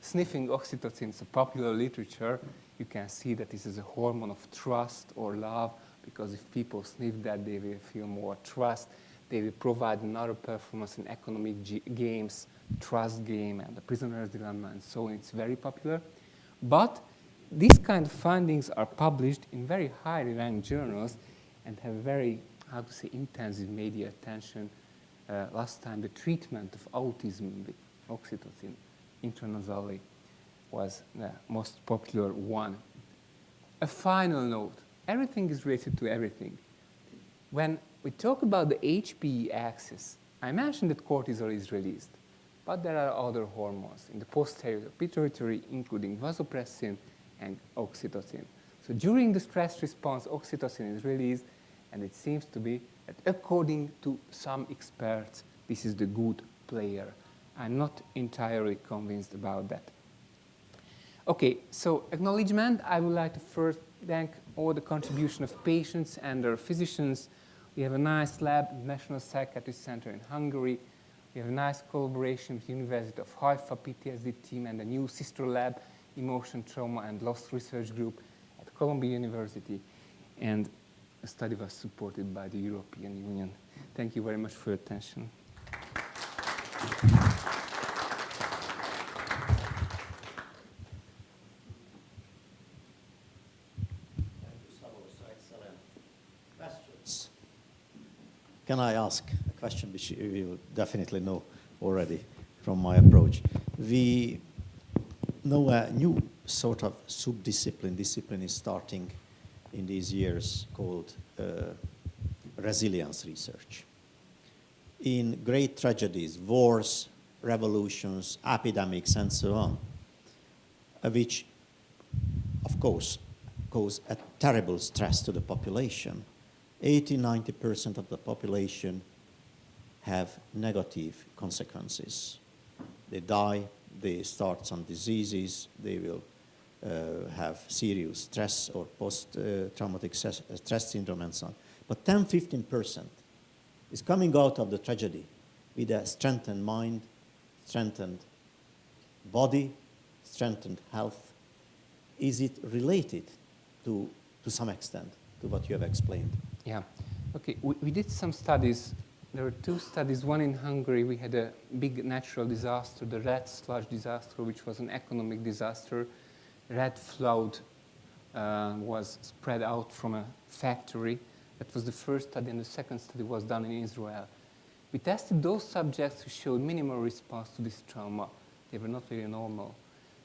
Sniffing oxytocin is a popular literature. You can see that this is a hormone of trust or love, because if people sniff that, they will feel more trust. They will provide another performance in economic games, trust game, and the prisoner's dilemma, and so on. It's very popular. But these kind of findings are published in very highly ranked journals and have very, how to say, intensive media attention. Last time, the treatment of autism with oxytocin intranasally was the most popular one. A final note. Everything is related to everything. When we talk about the HPE axis, I mentioned that cortisol is released, but there are other hormones in the posterior pituitary, including vasopressin and oxytocin. So during the stress response, oxytocin is released, and it seems to be that according to some experts, this is the good player. I'm not entirely convinced about that. Okay, so acknowledgement. I would like to first thank all the contribution of patients and their physicians. We have a nice lab at the National Psychiatry Center in Hungary. We have a nice collaboration with the University of Haifa PTSD team and a new sister lab, Emotion, Trauma, and Loss Research Group at Columbia University. And the study was supported by the European Union. Thank you very much for your attention. Can I ask a question which you definitely know already from my approach? We know a new sort of discipline is starting in these years called resilience research. In great tragedies, wars, revolutions, epidemics, and so on, which, of course, cause a terrible stress to the population. 80–90% of the population have negative consequences. They die, they start some diseases, they will have serious stress or post-traumatic stress syndrome and so on. But 10–15% is coming out of the tragedy with a strengthened mind, strengthened body, strengthened health. Is it related to some extent to what you have explained? Yeah. Okay, we did some studies. There were two studies. One in Hungary, we had a big natural disaster, the red sludge disaster, which was an economic disaster. Red flood was spread out from a factory. That was the first study, and the second study was done in Israel. We tested those subjects who showed minimal response to this trauma. They were not really normal.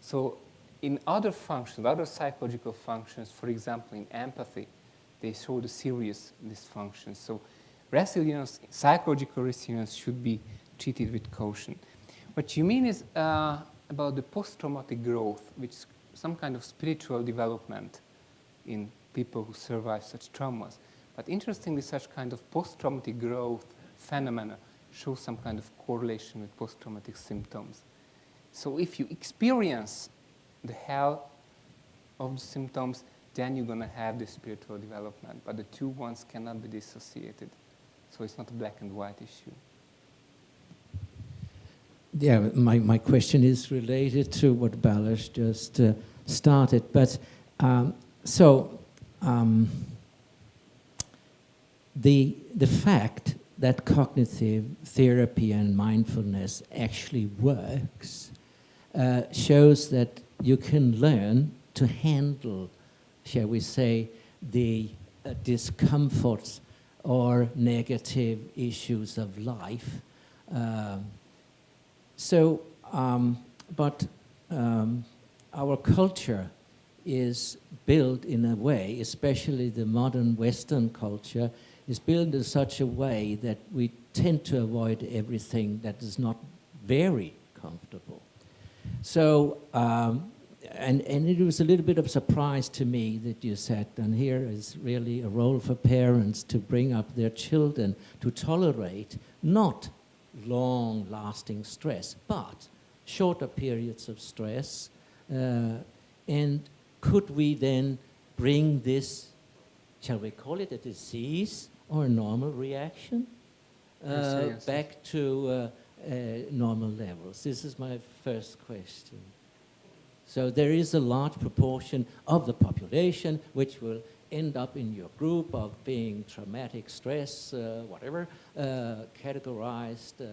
So in other functions, other psychological functions, for example, in empathy, they showed a serious dysfunction. So resilience, psychological resilience should be treated with caution. What you mean is about the post-traumatic growth, which is some kind of spiritual development in people who survive such traumas. But interestingly, such kind of post-traumatic growth phenomena show some kind of correlation with post-traumatic symptoms. So if you experience the hell, of the symptoms, then you're going to have the spiritual development. But the two ones cannot be dissociated. So it's not a black and white issue. Yeah, my question is related to what Balázs just started. But the fact that cognitive therapy and mindfulness actually works shows that you can learn to handle, shall we say, the discomforts or negative issues of life. But our culture is built in a way, especially the modern Western culture, is built in such a way that we tend to avoid everything that is not very comfortable. So, and it was a little bit of a surprise to me that you said, and here is really a role for parents to bring up their children to tolerate not long-lasting stress, but shorter periods of stress. And could we then bring this, shall we call it a disease or a normal reaction, back to normal levels? This is my first question. So there is a large proportion of the population which will end up in your group of being traumatic stress, whatever, categorized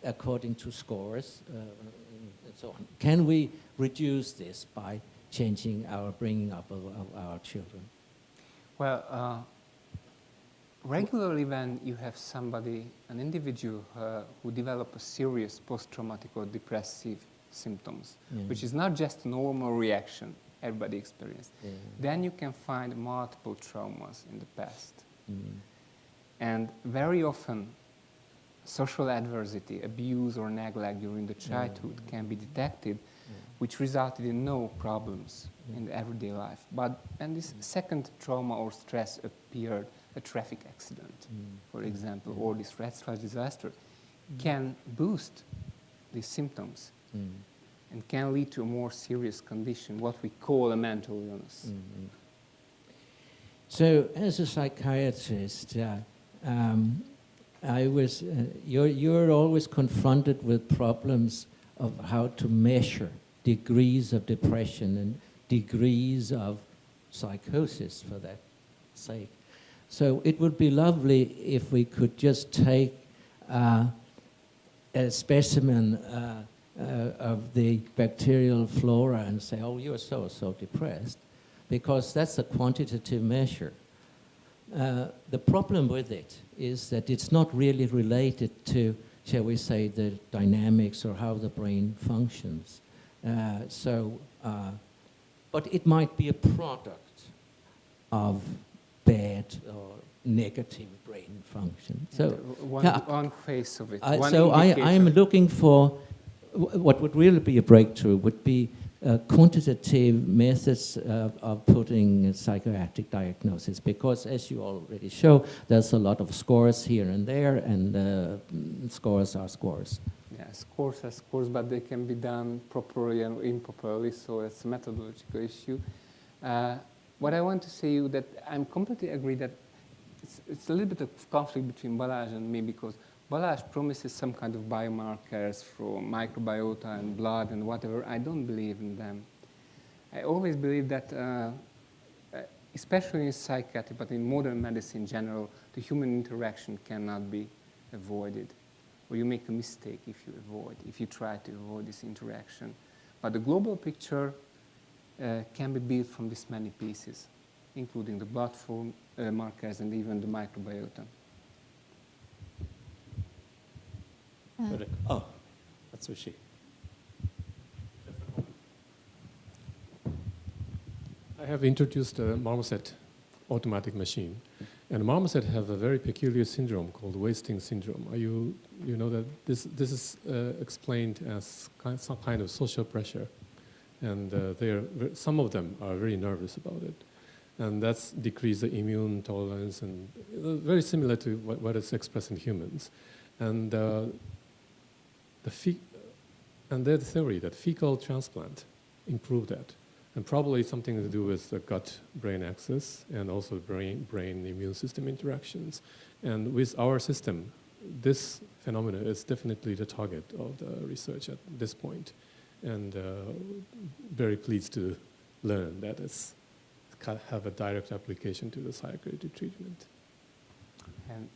according to scores and so on. Can we reduce this by changing our bringing up of our children? Well, regularly when you have somebody, an individual who develop a serious post-traumatic or depressive symptoms, which is not just a normal reaction everybody experienced, then you can find multiple traumas in the past. And very often, social adversity, abuse or neglect during the childhood can be detected, which resulted in no problems in the everyday life. But when this second trauma or stress appeared, a traffic accident, for example, or this red-slash disaster, can boost these symptoms and can lead to a more serious condition, what we call a mental illness. So, as a psychiatrist, you're always confronted with problems of how to measure degrees of depression and degrees of psychosis, for that sake. So it would be lovely if we could just take a specimen of the bacterial flora and say, oh, you're so depressed, because that's a quantitative measure. The problem with it is that it's not really related to, shall we say, the dynamics or how the brain functions. But it might be a product of bad or negative brain function. So one face of it. I'm looking for what would really be a breakthrough would be quantitative methods of putting psychiatric diagnosis, because as you already show, there's a lot of scores here and there, and scores are scores. Yeah, scores are scores, but they can be done properly and improperly, so it's a methodological issue. What I want to say you that I'm completely agree that it's a little bit of conflict between Balázs and me, because Balázs promises some kind of biomarkers from microbiota and blood and whatever. I don't believe in them. I always believe that, especially in psychiatry, but in modern medicine in general, the human interaction cannot be avoided. Or you make a mistake if you try to avoid this interaction. But the global picture can be built from these many pieces, including the blood form markers and even the microbiota. Oh, that's Ushi. I have introduced a marmoset automatic machine, and marmoset have a very peculiar syndrome called wasting syndrome. You know that this is explained as some kind of social pressure, and some of them are very nervous about it, and that's decrease the immune tolerance, and very similar to what is expressed in humans, and their theory that fecal transplant improve that, and probably something to do with the gut-brain axis and also brain immune system interactions. And with our system, this phenomena is definitely the target of the research at this point, and very pleased to learn that it's have a direct application to the psychiatric treatment. And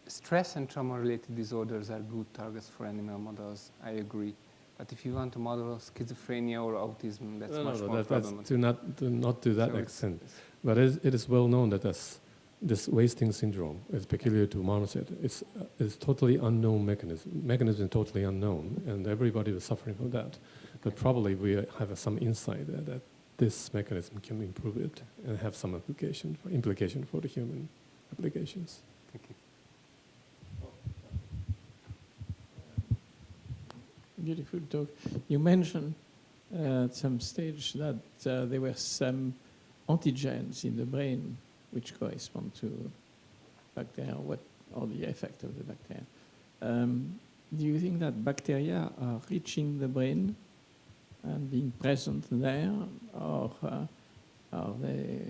stress and trauma-related disorders are good targets for animal models, I agree. But if you want to model schizophrenia or autism, that's much more problematic. That's not to that extent. But it is well known that this wasting syndrome is peculiar to marmoset. It's totally unknown mechanism is totally unknown, and everybody is suffering from that. But probably we have some insight that this mechanism can improve it and have some implication for the human applications. Thank you. Beautiful talk. You mentioned at some stage that there were some antigens in the brain which correspond to bacteria, or the effect of the bacteria. Do you think that bacteria are reaching the brain and being present there, or are they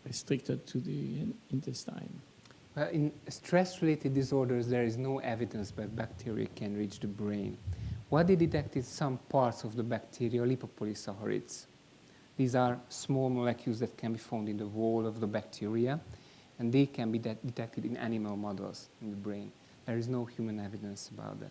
restricted to the intestine? In stress-related disorders, there is no evidence that bacteria can reach the brain. What they detected some parts of the bacteria, lipopolysaccharides. These are small molecules that can be found in the wall of the bacteria, and they can be detected in animal models in the brain. There is no human evidence about that.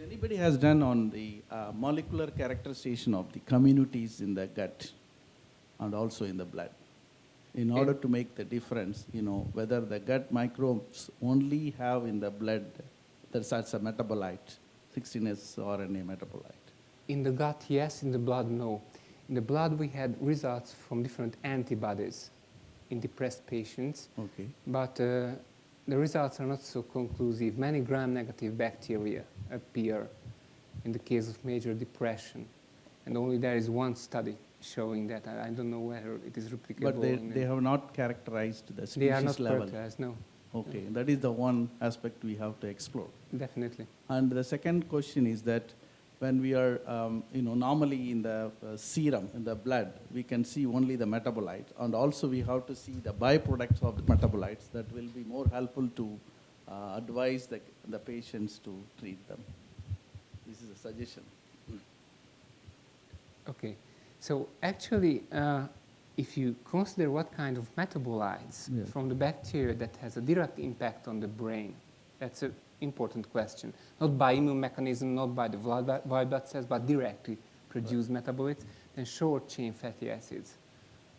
Anybody has done on the molecular characterization of the communities in the gut and also in the blood, in order to make the difference, whether the gut microbes only have in the blood there's such a metabolite, 16S RNA metabolite. In the gut, yes. In the blood, no. In the blood, we had results from different antibodies in depressed patients. Okay. But the results are not so conclusive. Many gram-negative bacteria appear in the case of major depression. And only there is one study showing that. I don't know whether it is replicable. But they have not characterized the species level. They are not characterized, no. Okay, that is the one aspect we have to explore. Definitely. And the second question is that when we are, normally in the serum, in the blood, we can see only the metabolites, and also we have to see the byproducts of the metabolites that will be more helpful to advise the patients to treat them. This is a suggestion. Okay. So actually, if you consider what kind of metabolites from the bacteria that has a direct impact on the brain, that's an important question. Not by immune mechanism, not by the white blood cells, but directly produce metabolites, then short-chain fatty acids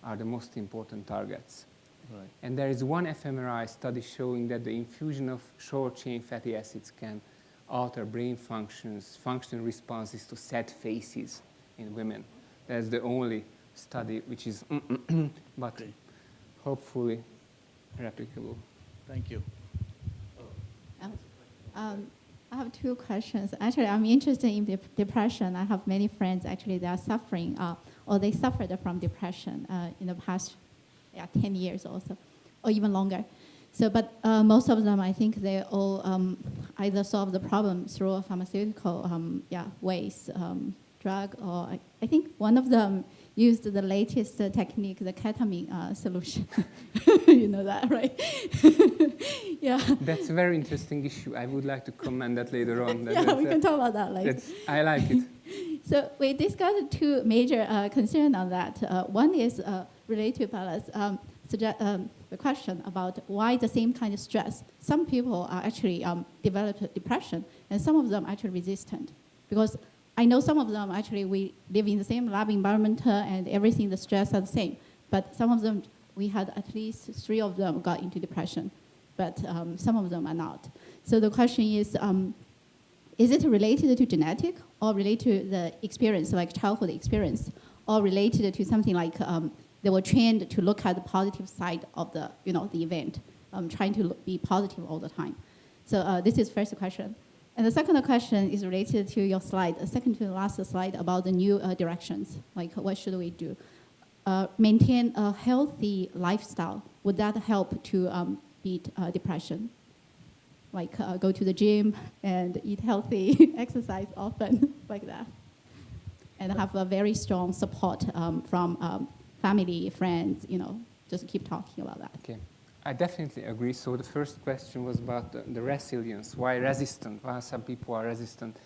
are the most important targets. Right. And there is one fMRI study showing that the infusion of short-chain fatty acids can alter brain functions, functional responses to sad faces in women. That's the only study which is, but hopefully replicable. Thank you. I have two questions. Actually, I'm interested in depression. I have many friends actually that are suffering, or they suffered from depression in the past 10 years or so, or even longer. So, but most of them, I think they all either solve the problem through pharmaceutical ways, drug, or I think one of them used the latest technique, the ketamine solution. You know that, right? Yeah. That's a very interesting issue. I would like to comment that later on. We can talk about that later. I like it. So we discussed two major concerns on that. One is related to the question about why the same kind of stress. Some people are actually develop depression, and some of them actually resistant. Because I know some of them actually we live in the same lab environment and everything, the stress are the same. But some of them, we had at least 3 of them got into depression, but some of them are not. So the question is it related to genetic or related to the experience, like childhood experience, or related to something like they were trained to look at the positive side of the event, trying to be positive all the time. So this is first question. And the second question is related to your slide, the second to the last slide about the new directions, like what should we do? maintain a healthy lifestyle, would that help to beat depression? Like go to the gym and eat healthy, exercise often, like that. And have a very strong support from family, friends, just keep talking about that. Okay, I definitely agree. So the first question was about the resilience. Why resistant? Why some people are resistant?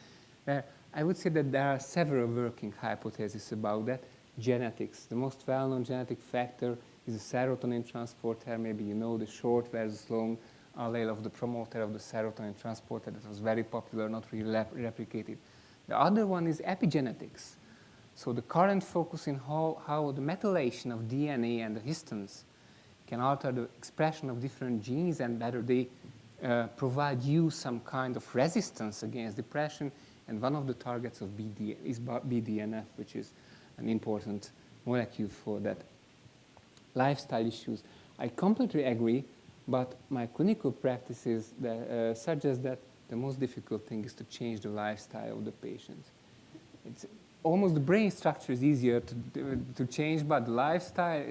I would say that there are several working hypotheses about that. Genetics. The most well-known genetic factor is a serotonin transporter. Maybe you know the short versus long allele of the promoter of the serotonin transporter that was very popular, not really replicated. The other one is epigenetics. So the current focus in how the methylation of DNA and the histones can alter the expression of different genes and whether they provide you some kind of resistance against depression. And one of the targets of is BDNF, which is an important molecule for that. Lifestyle issues. I completely agree, but my clinical practices suggest that the most difficult thing is to change the lifestyle of the patient. It's almost the brain structure is easier to change, but the lifestyle,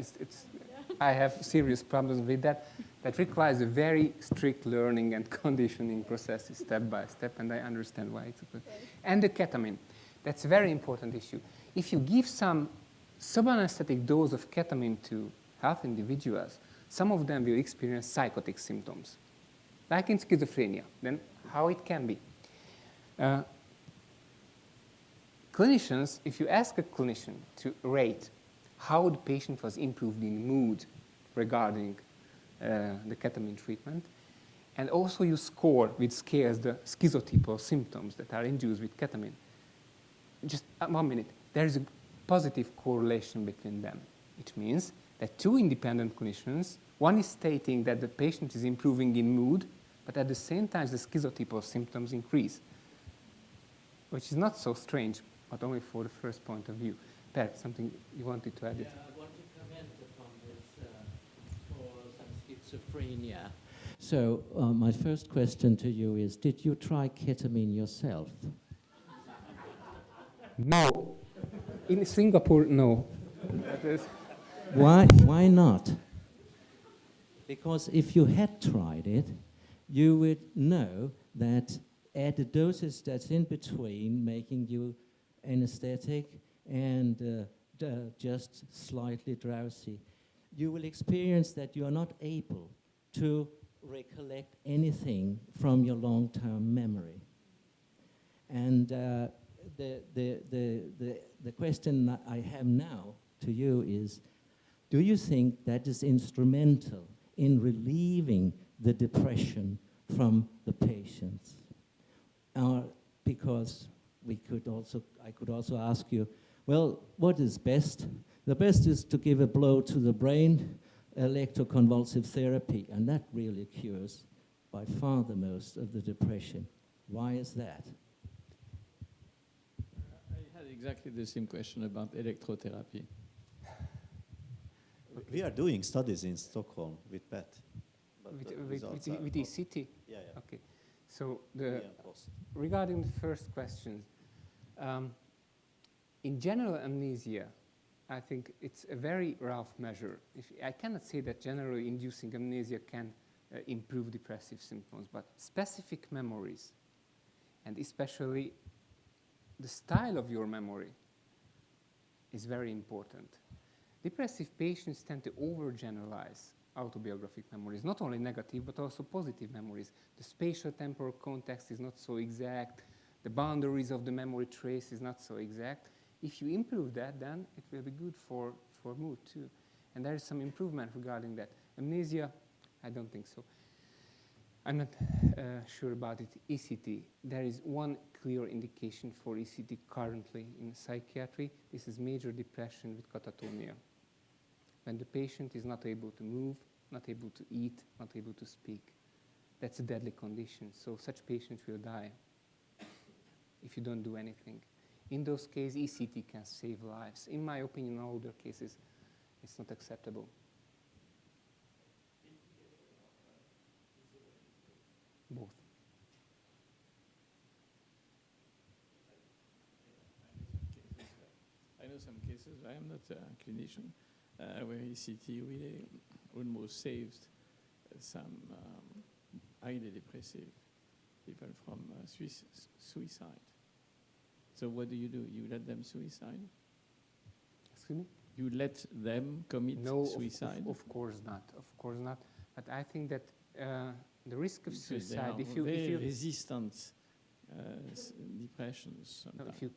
I have serious problems with that. That requires a very strict learning and conditioning process step by step, and I understand why it's good. And the ketamine, that's a very important issue. If you give some subanesthetic dose of ketamine to healthy individuals, some of them will experience psychotic symptoms, like in schizophrenia. Then how it can be? Clinicians, if you ask a clinician to rate how the patient was improved in mood regarding the ketamine treatment, and also you score with scales the schizotypal symptoms that are induced with ketamine, just 1 minute, there is a positive correlation between them. It means that two independent clinicians, one is stating that the patient is improving in mood, but at the same time the schizotypal symptoms increase, which is not so strange, but only for the first point of view. Per, something you wanted to add? Yeah, I want to comment upon this for some schizophrenia. So my first question to you is, did you try ketamine yourself? No. In Singapore, no. Why not? Because if you had tried it, you would know that at the doses that's in between, making you anesthetic and just slightly drowsy, you will experience that you are not able to recollect anything from your long-term memory. And the question I have now to you is, do you think that is instrumental in relieving the depression from the patients? Because I could also ask you, well, what is best? The best is to give a blow to the brain, electroconvulsive therapy, and that really cures by far the most of the depression. Why is that? I had exactly the same question about electrotherapy. We are doing studies in Stockholm with PET. With ECT? Yeah. Okay. So regarding the first question, in general amnesia, I think it's a very rough measure. I cannot say that generally inducing amnesia can improve depressive symptoms, but specific memories, and especially the style of your memory, is very important. Depressive patients tend to overgeneralize autobiographic memories, not only negative, but also positive memories. The spatial temporal context is not so exact. The boundaries of the memory trace is not so exact. If you improve that, then it will be good for mood too. And there is some improvement regarding that. Amnesia, I don't think so. I'm not sure about it. ECT, there is one clear indication for ECT currently in psychiatry. This is major depression with catatonia. When the patient is not able to move, not able to eat, not able to speak. That's a deadly condition. So such patients will die if you don't do anything. In those cases, ECT can save lives. In my opinion, in older cases, it's not acceptable. Both. I know some cases, I am not a clinician, where ECT really almost saved some highly depressive people from suicide. So what do? You let them suicide? Excuse me? You let them commit No, suicide? of course not. Of course not. But I think that the risk of Because suicide, they are if you very resistant depressions no, sometimes. if you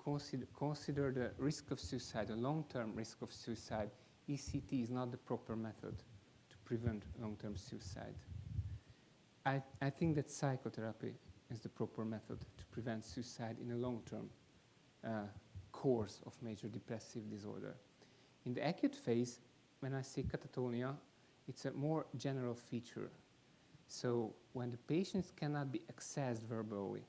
consider the risk of suicide, the long-term risk of suicide, ECT is not the proper method to prevent long-term suicide. I think that psychotherapy is the proper method to prevent suicide in a long-term course of major depressive disorder. In the acute phase, when I say catatonia, it's a more general feature. So when the patients cannot be accessed verbally,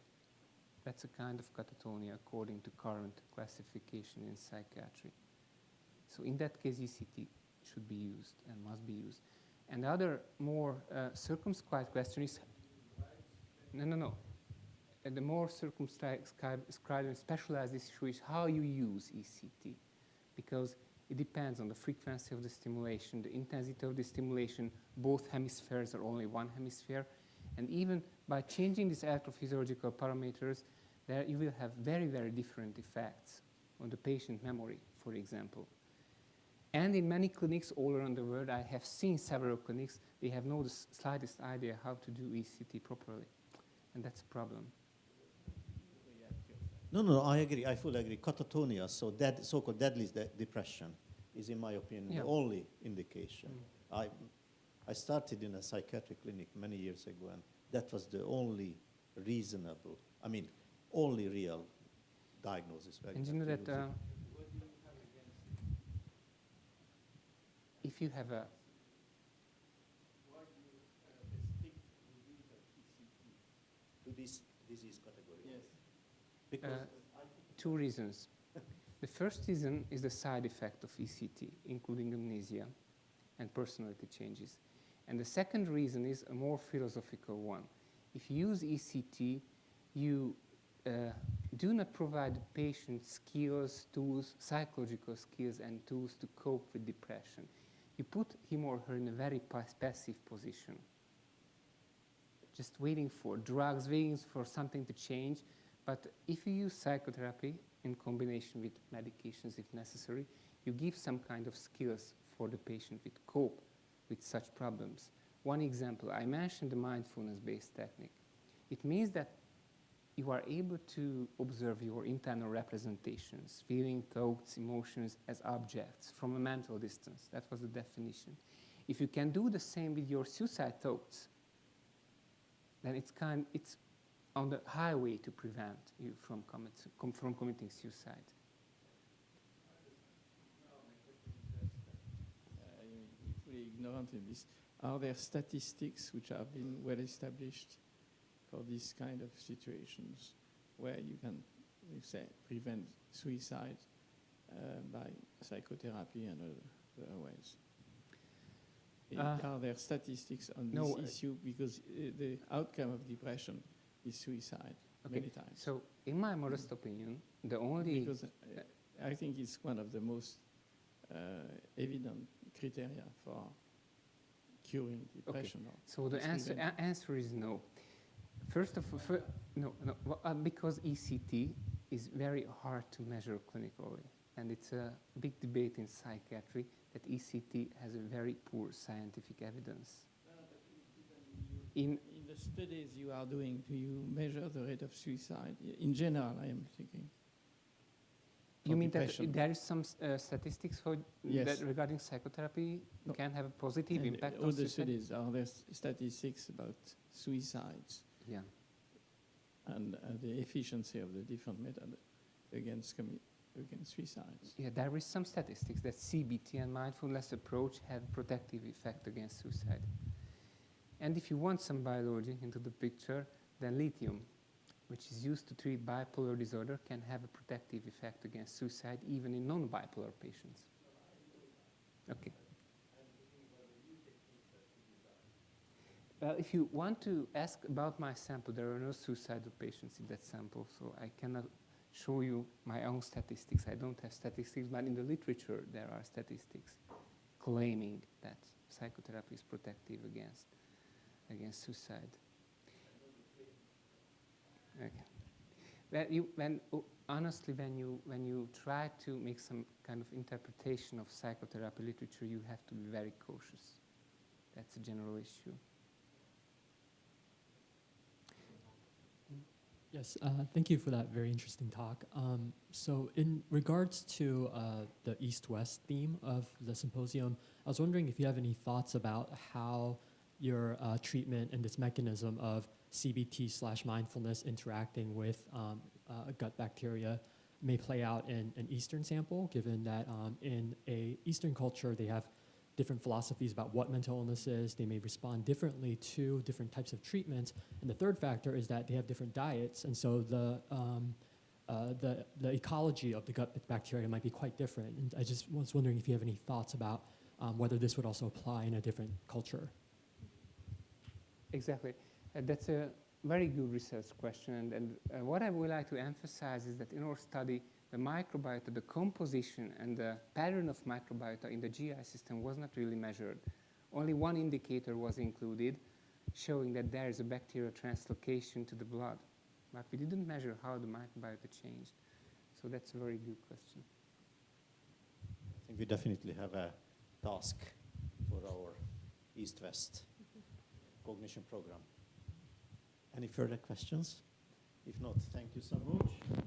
that's a kind of catatonia according to current classification in psychiatry. So in that case, ECT should be used and must be used. And the other more circumscribed question is, no. The more circumscribed and specialized issue is how you use ECT, because it depends on the frequency of the stimulation, the intensity of the stimulation, both hemispheres or only one hemisphere. And even by changing these electrophysiological parameters, there you will have very, very different effects on the patient memory, for example. And in many clinics all around the world, I have seen several clinics, they have no slightest idea how to do ECT properly. And that's a problem. No, I agree. I fully agree. Catatonia, so that so-called deadly depression, is, in my opinion, the only indication. I started in a psychiatric clinic many years ago, and that was the only reasonable, only real diagnosis. And you know that if you have a Why do you restrict the use of ECT? to this disease category? Yes. Because two reasons. The first reason is the side effect of ECT, including amnesia and personality changes. And the second reason is a more philosophical one. If you use ECT, you do not provide the patient skills, tools, psychological skills and tools to cope with depression. You put him or her in a very passive position, just waiting for drugs, waiting for something to change. But if you use psychotherapy in combination with medications if necessary, you give some kind of skills for the patient to cope with such problems. One example, I mentioned the mindfulness-based technique. It means that you are able to observe your internal representations, feeling, thoughts, emotions as objects from a mental distance. That was the definition. If you can do the same with your suicide thoughts, then it's on the highway to prevent you from committing suicide. I'm fully ignorant in this. Are there statistics which have been well established for this kind of situations where you can, prevent suicide by psychotherapy and other ways? Are there statistics on this issue? Because the outcome of depression is suicide many times. So, in my modest opinion, the only... Because I think it's one of the most evident criteria for curing depression. Okay. So the answer is no. First of all, no, because ECT is very hard to measure clinically. And it's a big debate in psychiatry that ECT has a very poor scientific evidence. In the studies you are doing, do you measure the rate of suicide? In general, I am thinking. You mean depression. that there is some statistics for that regarding psychotherapy can have a positive impact all on the suicide? studies, are there statistics about suicides? Yeah. And the efficiency of the different methods against suicides? Yeah, there is some statistics that CBT and mindfulness approach have protective effect against suicide. And if you want some biology into the picture, then lithium, which is used to treat bipolar disorder, can have a protective effect against suicide even in non-bipolar patients. Okay. Well, if you want to ask about my sample, there are no suicidal patients in that sample, so I cannot show you my own statistics. I don't have statistics, but in the literature there are statistics. claiming that psychotherapy is protective against suicide. Okay. Honestly, when you try to make some kind of interpretation of psychotherapy literature, you have to be very cautious. That's a general issue. Yes, thank you for that very interesting talk. So in regards to the East-West theme of the symposium, I was wondering if you have any thoughts about how your treatment and this mechanism of CBT/mindfulness interacting with gut bacteria may play out in an Eastern sample, given that in a Eastern culture they have different philosophies about what mental illness is. They may respond differently to different types of treatments. And the third factor is that they have different diets, and so the ecology of the gut bacteria might be quite different. And I just was wondering if you have any thoughts about whether this would also apply in a different culture. Exactly. That's a very good research question. And what I would like to emphasize is that in our study, the microbiota, the composition and the pattern of microbiota in the GI system was not really measured. Only one indicator was included, showing that there is a bacterial translocation to the blood. But we didn't measure how the microbiota changed. So that's a very good question. I think we definitely have a task for our East-West cognition program. Any further questions? If not, thank you so much.